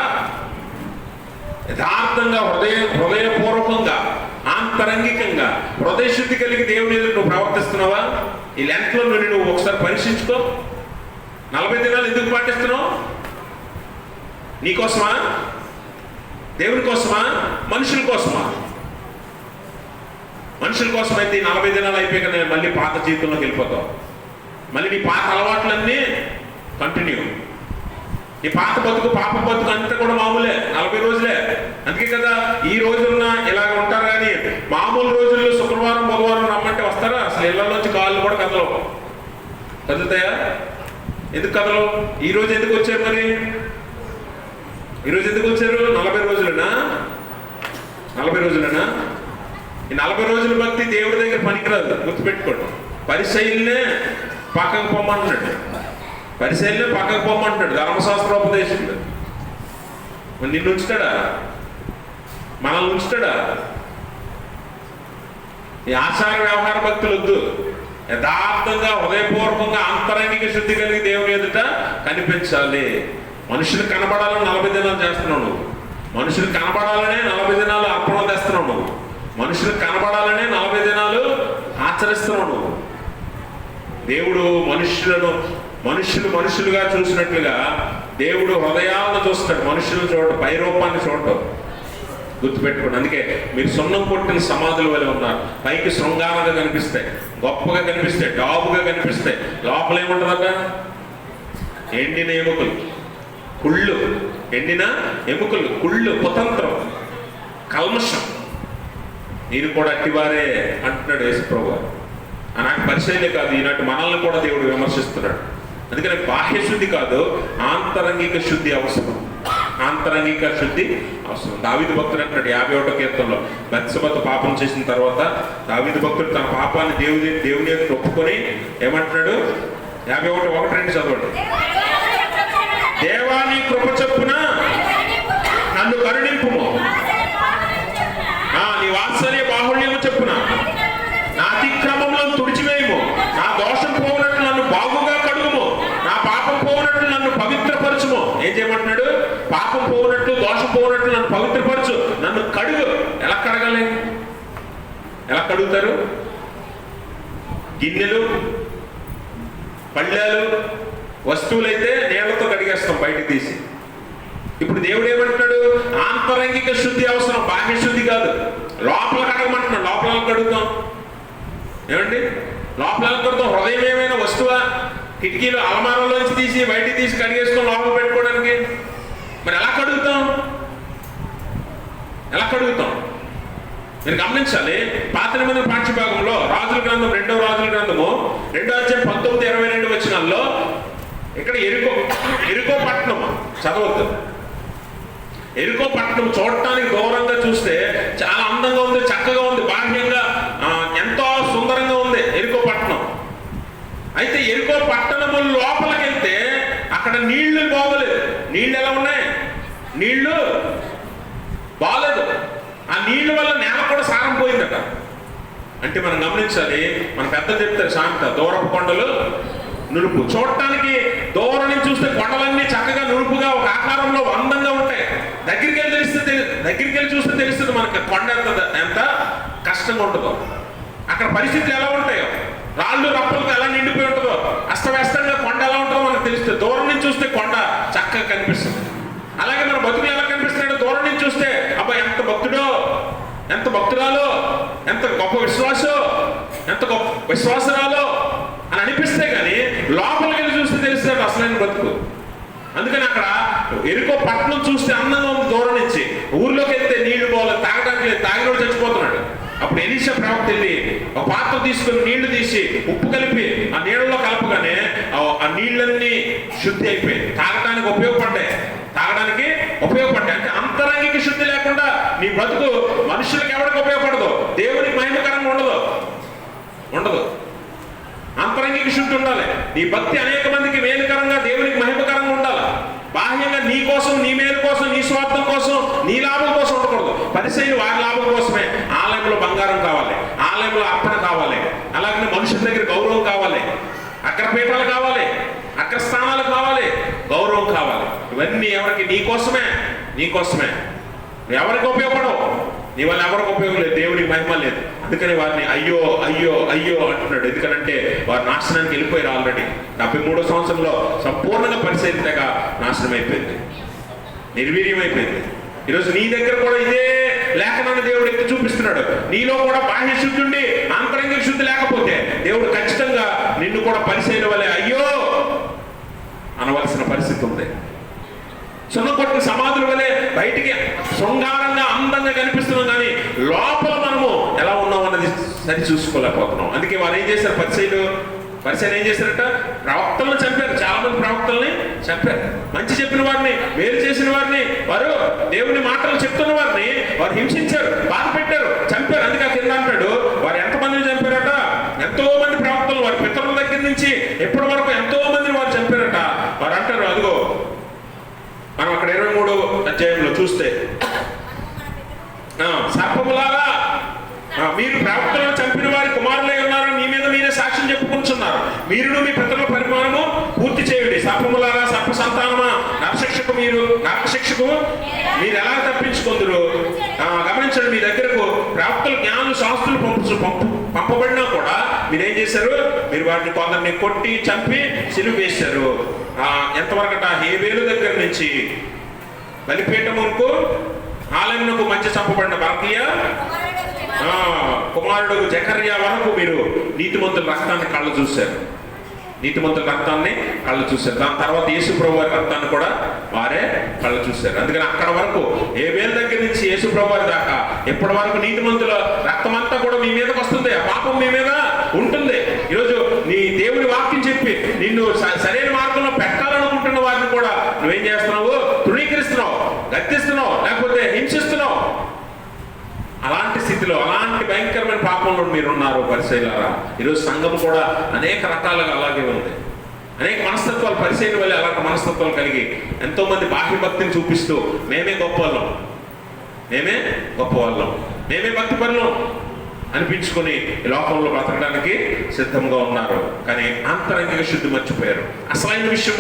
యథార్థంగా హృదయపూర్వకంగా ఆంతరంగికంగా హృదయ శుద్ధి కలిగి దేవుని ఎదురు నువ్వు ప్రవర్తిస్తున్నావా? ఈ లెంట్లో నువ్వు ఒకసారి పరీక్షించుకో. 40 దినాలు ఎందుకు పాటిస్తున్నావు? నీకోసమా? దేవుని కోసమా? మనుషుల కోసమా? మనుషుల కోసం అయితే 40 దినాలు అయిపోయాక నేను మళ్ళీ పాత జీవితంలోకి వెళ్ళిపోతావు. మళ్ళీ నీ పాత అలవాట్లన్నీ కంటిన్యూ. నీ పాత బతుకు, పాప బతుకు అంతా కూడా మామూలే, 40 రోజులే. అందుకే కదా ఈ రోజున్న ఇలాగ ఉంటారు. కానీ మామూలు రోజుల్లో శుక్రవారం, బుధవారం రమ్మంటే వస్తారా? అసలు ఇళ్లలోంచి కాళ్ళు కూడా కదులుతాయా? ఎందుకు కదలవు? ఈ రోజు ఎందుకు వచ్చారు? మరి ఈరోజు ఎందుకు వచ్చారు? 40 రోజులేనా? 40 రోజులేనా? ఈ 40 రోజుల భక్తి దేవుడి దగ్గర పనికిరాదు, గుర్తుపెట్టుకోండి. పరిసయ్యుల్నే పక్కకు పొమ్మంటున్నాడు. పరిసయ్యుల్నే పక్కకు పొమ్మంటున్నాడు ధర్మశాస్త్రోపదేశంలో. నిన్ను ఉంచుతాడా? మనల్ని ఉంచుతాడా? ఈ ఆచార వ్యవహార భక్తులు వద్దు. యథార్థంగా హృదయపూర్వకంగా అంతరంగిక శుద్ధి కలిగి దేవుని ఎదుట కనిపించాలి. మనుషులు కనబడాలని 40 దినాలు చేస్తున్నావు నువ్వు. మనుషులు కనబడాలనే 40 దినాలు అర్పణ తెస్తున్నావు నువ్వు. మనుషులు కనబడాలనే 40 దినాలు ఆచరిస్తున్నావు నువ్వు. దేవుడు మనుషులుగా చూసినట్లుగా దేవుడు హృదయాలను చూస్తాడు. మనుషులను చూడటం, పై రూపాన్ని చూడటం గుర్తుపెట్టుకోండి. అందుకే మీరు సున్నం కొట్టిన సమాధుల వల్ల ఉన్నారు. పైకి శృంగారంగా కనిపిస్తాయి, గొప్పగా కనిపిస్తాయి, డాబుగా కనిపిస్తాయి. లోపల ఏముంటుందట? ఎండిన ఎముకలు, కుళ్ళు. ఎండిన ఎముకలు, కుళ్ళు, కుతంత్రం, కల్మషం. మీరు కూడా అట్టివారే అంటున్నాడు యేసుప్రభు. ఆనాటి పరిచయలే కాదు, ఈనాటి మనల్ని కూడా దేవుడు విమర్శిస్తున్నాడు. అందుకని బాహ్య శుద్ధి కాదు, ఆంతరంగిక శుద్ధి అవసరం. ఆంతరంగిక శుద్ధి అవసరం. దావీదు భక్తుడు అంటున్నాడు 51వ కీర్తనలో, బత్షెబతో పాపం చేసిన తర్వాత దావీదు భక్తుడు తన పాపాన్ని దేవుని యొక్క ఒప్పుకొని ఏమంటున్నాడు? 51:1-2 చదవండి. దేవా నీ కృప చొప్పున నన్ను కరుణింపుము, నీ వాత్సల్య బాహుళ్యము చొప్పున నా అతిక్రమములను తుడిచివేయము, నా దోషం పోవునట్లు నన్ను బాగుగా కడుగుము, నా పాపం పోవునట్లు నన్ను పవిత్రపరచుము. ఏం చేయమంటున్నాడు? పాపం పోవునట్లు, దోషం పోవునట్లు నన్ను పవిత్రపరచు, నన్ను కడుగు. ఎలా కడగాలి? ఎలా కడుగుతారు? గిన్నెలు, పళ్ళాలు, వస్తువులైతే నీళ్లతో కడిగేస్తాం బయటకు తీసి. ఇప్పుడు దేవుడు ఏమంటున్నాడు? ఆంతరంగిక శుద్ధి అవసరం, బాహ్య శుద్ధి కాదు. లోపల కడగమంటున్నాడు. లోపల కడుగుతాం ఏమండి? లోపల కడుగుతాం. హృదయం ఏమైనా వస్తువా? కిటికీలు అలమారంలోంచి తీసి బయటికి తీసి కడిగేసుకొని లోపల పెట్టుకోవడానికి మరి ఎలా కడుగుతాం? ఎలా కడుగుతాం? మీరు గమనించాలి. పాత నిబంధన పాఠ్యభాగంలో రాజుల గ్రంథం 2వ రాజుల గ్రంథము 2వ అధ్యాయం 19-22 వచనాల్లో ఇక్కడ ఎరుకో పట్టణం చదవద్దు. ఎరుకో పట్టణం చూడటానికి దూరంగా చూస్తే చాలా అందంగా ఉంది, చక్కగా ఉంది, బాహ్యంగా ఎంతో సుందరంగా ఉంది ఎరుకో పట్టణం. అయితే ఎరుకో పట్టణము లోపలికి వెళ్తే అక్కడ నీళ్లు బాగోలేదు. నీళ్లు ఎలా ఉన్నాయి? నీళ్లు బాగలేదు. ఆ నీళ్ల వల్ల నేల కూడా సారం పోయిందట. అంటే మనం గమనించాలి. మన పెద్దలు చెప్తారు శాంత, దూరపు కొండలు నునుపు. చూడటానికి దూరం నుంచి చూస్తే కొండలన్నీ చక్కగా నునుపుగా ఒక ఆకారంలో అందంగా ఉంటాయి. దగ్గరికి వెళ్ళి చూస్తే తెలుస్తుంది మనకి కొండ ఎంత కష్టంగా ఉంటుందో, అక్కడ పరిస్థితులు ఎలా ఉంటాయో, రాళ్ళు రప్పలతో ఎలా నిండిపోయి ఉంటుందో, అస్తవ్యస్తంగా కొండ ఎలా ఉంటుందో మనకు తెలుస్తుంది. దూరం నుంచి చూస్తే కొండ చక్కగా కనిపిస్తుంది. అలాగే మన బతుకులు ఎలా కనిపిస్తున్నాడో దూరం నుంచి చూస్తే అబ్బా ఎంత భక్తుడో, ఎంత భక్తురాలో, ఎంత గొప్ప విశ్వాసో, ఎంత గొప్ప విశ్వాసరాలో అని అనిపిస్తే కానీ లోపలికి వెళ్ళి చూస్తే తెలుస్తాడు అసలైన బతుకు. అందుకని అక్కడ ఎరుకో పట్టణం చూస్తే అందంగా ఉంది దూరం నుంచి. ఊర్లోకి వెళ్తే నీళ్లు పోవాలి, తాగడానికి లేదు, తాగినోడు చచ్చిపోతున్నాడు. అప్పుడు ఎలీషా ప్రవక్త వెళ్ళి ఒక పాత్ర తీసుకుని నీళ్లు తీసి ఉప్పు కలిపి ఆ నీళ్ళలో కలపగానే ఆ నీళ్ళన్నీ శుద్ధి అయిపోయి తాగడానికి ఉపయోగపడ్డాయి. అంటే అంతరంగిక శుద్ధి లేకుండా నీ బ్రతుకు మనుషులకు ఎవరికి ఉపయోగపడదు, దేవునికి మహిమకరంగా ఉండదు. అంతరంగిక శుద్ధి ఉండాలి. నీ భక్తి అనేక మందికి మేలుకరంగా, దేవునికి మహిమకరంగా ఉండాలి. బాహ్యంగా నీ కోసం, నీ మేలు కోసం, నీ స్వార్థం కోసం, నీ లాభం కోసం ఉండకూడదు. పరిసయ్యులు వారి లాభం కోసమే. ఆలయంలో బంగారం కావాలి, ఆలయంలో అర్పణ కావాలి, అలాగే మనుషుల దగ్గర గౌరవం కావాలి, అగ్రపీఠాలు కావాలి, అగ్రస్థానాలు కావాలి, గౌరవం కావాలి. ఇవన్నీ ఎవరికి? నీకోసమే. ఎవరికి ఉపయోగపడవు. నీ వల్ల ఎవరికి ఉపయోగం లేదు, దేవునికి మహిమ లేదు. అందుకని వారిని అయ్యో అంటున్నాడు. ఎందుకంటే వారు నాశనానికి వెళ్ళిపోయారు. ఆల్రెడీ 73వ సంవత్సరంలో సంపూర్ణంగా పరిశీలితగా నాశనం అయిపోయింది, నిర్వీర్యం అయిపోయింది. ఈరోజు నీ దగ్గర కూడా ఇదే లేఖనాన్ని దేవుడు ఎత్తి చూపిస్తున్నాడు. నీలో కూడా బాహ్య శుద్ధి ఉండి ఆంతరంగిక శుద్ధి లేకపోతే దేవుడు ఖచ్చితంగా నిన్ను కూడా పరిశీలన వలె అయ్యో అనవలసిన పరిస్థితి ఉంది. సున్నకొట్టిన సమాధుల వలె బయటికి శృంగారంగా అందంగా కనిపిస్తున్నాం, కానీ లోపల మనము ఎలా ఉన్నాం అన్నది సరి చూసుకోలేకపోతున్నాం. అందుకే వారు ఏం చేశారు? పరిసయ్యులు ఏం చేశారట? ప్రవక్తలను చంపారు. చాలా మంది ప్రవక్తల్ని చంపారు. మంచి చెప్పిన వారిని, మేలు చేసిన వారిని, వారు దేవుని మాటలు చెప్తున్న వారిని వారు హింసించారు, బాధ పెట్టారు, చంపారు. అందుకే కింద అంటాడు వారు ఎంతమందిని చంపారట? ఎంతో మంది ప్రవక్తలు మీరును మీ పితరుల పరిమాణము పూర్తి చేయండి. సర్పములారా, సర్ప సంతానమా, నరశిక్షకు మీరు ఎలా తప్పించుకుందరు? గమనించండి, మీ దగ్గరకు ప్రవక్తలు, జ్ఞానులు, శాస్త్రులు పంపబడినా కూడా మీరేం చేశారు? మీరు వాటిని కొందరిని కొట్టి చంపి సిలువ వేశారు. ఎంతవరకట? హేబేలు దగ్గర నుంచి బలిపీఠమునకు ఆలయమునకు మధ్య చంపబడిన బర్కియ కుమారుడు జకర్యా వరకు మీరు నీతిమంతుల రక్తాన్ని కళ్ళు చూశారు. నీతిమంతుల రక్తాన్ని కళ్ళు చూశారు. దాని తర్వాత యేసు ప్రభు వారి రక్తాన్ని కూడా వారే కళ్ళు చూశారు. అందుకని అక్కడ వరకు హేబేలు దగ్గర నుంచి యేసు ప్రభు వారి దాకా ఎప్పటి వరకు నీతిమంతుల రక్తం అంతా కూడా మీ మీదకి వస్తుంది. ఆ పాపం మీ మీద ఉంటుంది. ఈరోజు నీ దేవుని వాక్యం చెప్పి నిన్ను సరైన మార్గంలో పెట్టాలనుకుంటున్న వారిని కూడా నువ్వేం చేస్తున్నావు? తృణీకరిస్తున్నావు, గద్దిస్తున్నావు, లేకపోతే హింసిస్తున్నావు. అలాంటి స్థితిలో, అలాంటి భయంకరమైన పాపంలో మీరున్నారు పరిసయ్యులారా. ఈరోజు సంఘం కూడా అనేక రకాలుగా అలాగే ఉంది. అనేక మనస్తత్వాలు, పరిసయ్యుల వల్ల అలాంటి మనస్తత్వాలు కలిగి ఎంతో మంది బాహ్య భక్తిని చూపిస్తూ మేమే గొప్పవాళ్ళం, మేమే భక్తి పనులు అనిపించుకొని ఈ లోకంలో బ్రతకడానికి సిద్ధంగా ఉన్నారు. కానీ ఆంతరంగిక శుద్ధి మర్చిపోయారు. అసలైన విషయం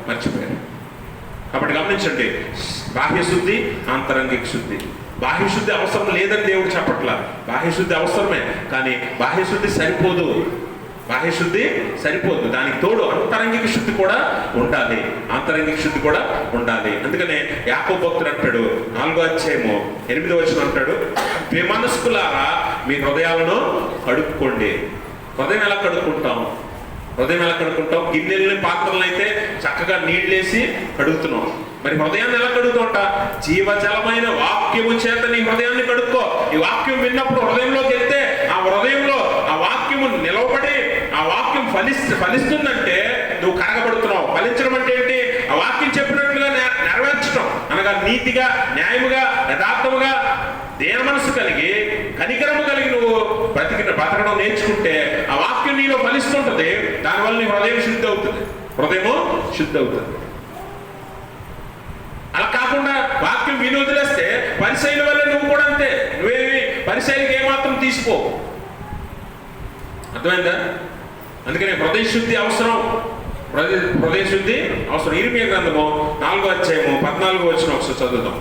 మర్చిపోయారు. కాబట్టి గమనించండి, బాహ్య శుద్ధి, ఆంతరంగిక శుద్ధి. బాహ్య శుద్ధి అవసరం లేదని దేవుడు చెప్పట్లా. బాహ్య శుద్ధి అవసరమే, కానీ బాహ్య శుద్ధి సరిపోదు. దానికి తోడు ఆంతరంగిక శుద్ధి కూడా ఉండాలి. అందుకనే యాకోబు భక్తుడు అంటాడు, 4వ అధ్యాయము 8వ వచనం అంటాడు, విమనస్కులారా మీ హృదయాలను కడుక్కోండి. హృదయం ఎలా కడుక్కుంటాం? గిన్నెలని, పాత్రలను అయితే చక్కగా నీళ్ళేసి కడుగుతున్నాం. మరి హృదయాన్ని ఎలా కడుగుతుంట? జీవజలమైన వాక్యము చేత నీ హృదయాన్ని కడుక్కో. ఈ వాక్యం విన్నప్పుడు హృదయంలోకి వెళ్తే ఆ హృదయంలో ఆ వాక్యము నిలవబడి ఆ వాక్యం ఫలిస్తుందంటే నువ్వు కడగబడుతున్నావు. ఫలించడం అంటే ఏంటి? ఆ వాక్యం చెప్పినట్లుగా నెరవేర్చడం అనగా నీతిగా, న్యాయముగా, యథార్థముగా, దేన మనసు కలిగి, కనికరము కలిగి నువ్వు బ్రతకడం నేర్చుకుంటే ఆ వాక్యం నీలో ఫలిస్తుంటది. దానివల్ల నీ హృదయం శుద్ధి అవుతుంది. అలా కాకుండా వాక్యం విని వదిలేస్తే పరిసయ్యుల వల్ల నువ్వు కూడా అంతే. నువ్వేమి పరిసయ్యులకి ఏమాత్రం తీసుకో. అర్థమైందా? అందుకనే హృదయ శుద్ధి అవసరం. ఇర్మీయా గ్రంథము 4వ అధ్యాయము 14వ వచనం ఒకసారి చదువుదాం.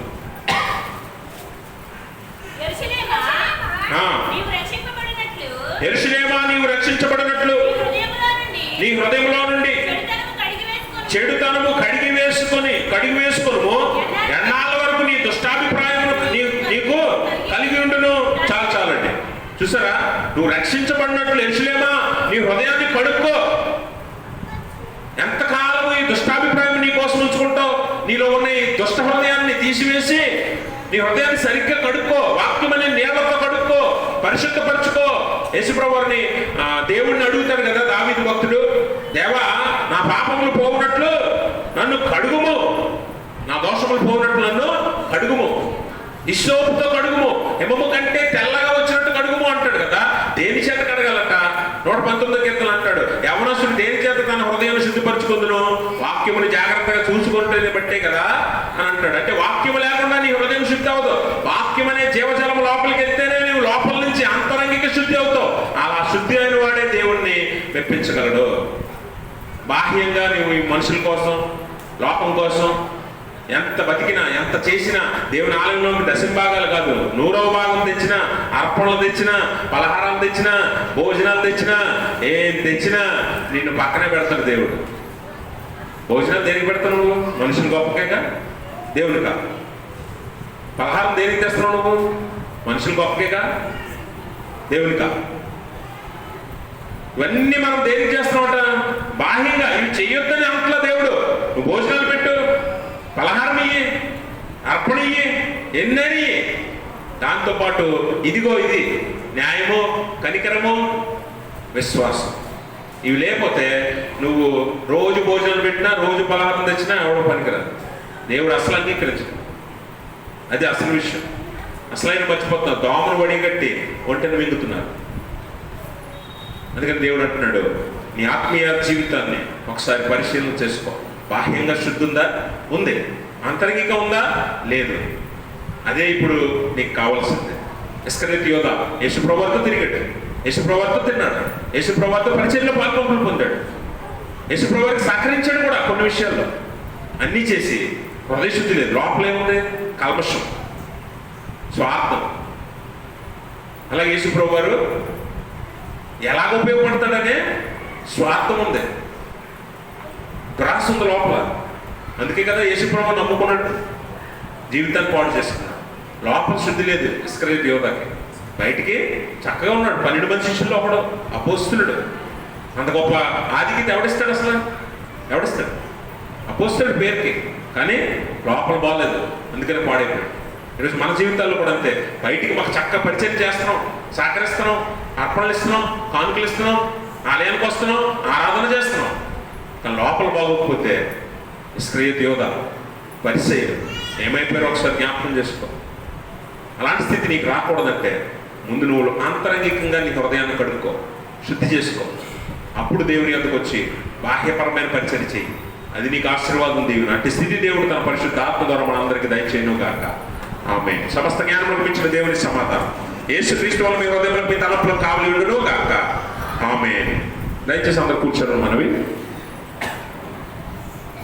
యెరూషలేమా, నీవు రక్షించబడినట్లు నీ హృదయంలో నుండి చెడుతనము కడిగి వేసుకొనుము. ఎన్నాళ్ళ వరకు నీ దుష్టాభిప్రాయము నీకు కలిగి ఉండును. చాలండి. చూసారా? నువ్వు రక్షించబడినట్లు యెరూషలేమా నీ హృదయాన్ని కడుక్కో. ఎంతకాలము ఈ దుష్టాభిప్రాయం నీ కోసం ఉంచుకుంటావు? నీలో ఉన్న ఈ దుష్ట హృదయాన్ని తీసివేసి నీ హృదయాన్ని సరిగ్గా కడుక్కో. వాక్యం అనే నీళ్లతో కడుక్కో, పరిశుద్ధపరచుకో. యేసుప్రభు వారిని దేవుణ్ణి అడుగుతాడు కదా దావీదు భక్తుడు, దేవా నా పాపములు పోవునట్లు నన్ను కడుగుము, నా దోషములు పోవునట్లు నన్ను కడుగుము, హిస్సోపుతో కడుగుము, హిమము కంటే తెల్లగా వచ్చినట్టు కడుగుము అంటాడు కదా. దేని చేత కడగాలట? 119వ కీర్తన అంటాడు, యవనస్తుడు దేని చేత తన హృదయాన్ని శుద్ధిపరచుకుందును? వాక్యముని జాగ్రత్తగా చూసుకుంటే బట్టే కదా అని అంటాడు. అంటే వాక్యము లేకుండా నీ హృదయం శుద్ధి అవ్వదు. వాక్యం అనే జీవజలం లోపలికి వెళ్తేనే నీవు లోపల నుంచి అంతరంగిక శుద్ధి అవుతావు. అలా శుద్ధి అయిన వాడే దేవుణ్ణి మెప్పించగలడు. బాహ్యంగా నువ్వు ఈ మనుషుల కోసం, లోకం కోసం ఎంత బతికినా, ఎంత చేసినా, దేవుని ఆలయంలోకి దశంభాగాలు కాదు, 100వ భాగం తెచ్చినా, అర్పణలు తెచ్చినా, పలహారాలు తెచ్చినా, భోజనాలు తెచ్చినా, ఏం తెచ్చినా నిన్ను పక్కనే పెడతాడు దేవుడు. భోజనాలు దేనికి పెడతావు నువ్వు? మనుషులు గొప్పకేగా, దేవునికా. పలహారం దేనికి తెస్తున్నావు నువ్వు? మనుషులు గొప్పకేగా, దేవునికా. ఇవన్నీ మనం దేనికి చేస్తున్నామట? బాహ్యంగా. ఇవి చెయ్యొద్దని అంటలా దేవుడు. నువ్వు భోజనాలు పెట్టు, పలహారం ఇయ్యి, అర్పణ ఇయ్యి, ఎన్నని. దాంతోపాటు ఇదిగో ఇది న్యాయము, కనికరము, విశ్వాసం. ఇవి లేకపోతే నువ్వు రోజు భోజనాలు పెట్టినా, రోజు పలహారం తెచ్చినా ఎవడో పనికిరాదు. దేవుడు అసలు అంగీకరించడు. అది అసలు విషయం. అసలైన మర్చిపోతున్నారు. దోమను వడిగట్టి ఒంటెను మింగుతున్నారు. అందుకని దేవుడు అంటున్నాడు, నీ ఆత్మీయ జీవితాన్ని ఒకసారి పరిశీలన చేసుకో. బాహ్యంగా శుద్ధి ఉందా? ఉంది. ఆంతరంగిక ఉందా? లేదు. అదే ఇప్పుడు నీకు కావాల్సింది. ఇస్కరియోతు యోధ యేసుప్రభువుతో తిరిగాడు, యేసుప్రభువుతో తిన్నాడు, యేసుప్రభువుతో పరిచర్యలో పాల్పంపులు పొందాడు, యేసుప్రభువుకి సహకరించాడు కూడా కొన్ని విషయాల్లో. అన్నీ చేసి హృదయ శుద్ధి లేదు. లోపల ఏముంది? కల్మషం, స్వార్థం. అలాగే యేసుప్రభు వారు ఎలాగ ఉపయోగపడతాడనే స్వార్థం ఉంది, దురాశ ఉంది లోపల. అందుకే కదా యేసుప్రభు నమ్ముకున్నాడు, జీవితాన్ని పాడు చేసుకున్నాడు. లోపల శుద్ధి లేదు ఇస్కరియోతు యోధాకి. బయటికి చక్కగా ఉన్నాడు, 12 మంది శిష్యుల్లో ఒకడు, అపోస్తులుడు. అంత గొప్ప ఆధిక్యత ఎవడిస్తాడు అసలు? ఎవడిస్తాడు? అపోస్తులుడు పేరుకి, కానీ లోపల బాగలేదు, అందుకని పాడైపోయాడు. ఈరోజు మన జీవితాల్లో కూడా అంతే. బయటికి మాకు చక్కగా పరిచయం చేస్తున్నాం, సహకరిస్తున్నాం, అర్పణలు ఇస్తున్నాం, కానుకలు ఇస్తున్నాం, ఆలయానికి వస్తున్నాం, ఆరాధన చేస్తున్నాం, కానీ లోపల బాగోకపోతే ఇస్కరియోతు యోధ పరిసయ్యుడు ఏమైపోయారో ఒకసారి జ్ఞాపకం చేసుకో. అలాంటి స్థితి నీకు రాకూడదంటే ముందు నువ్వు ఆంతరంగికంగా నీ హృదయాన్ని కడుక్కో, శుద్ధి చేసుకో. అప్పుడు దేవుని యొద్దకు వచ్చి బాహ్యపరమైన పరిచయం చేయి, అది నీకు ఆశీర్వాదం దేవుని. అట్టి స్థితి దేవుడు తన పరిశుద్ధ ఆత్మ ద్వారా మనందరికీ దయచేయను గాక. ఆమేన్. సమస్త జ్ఞానం మించిన దేవుని సమాధానం యేసుక్రీస్తు వల్ల మీ హృదయంలో మీ తలపులో కావలియుడును గాక. ఆమేన్. దయచేసి అందరూ కూర్చోరు మనవి.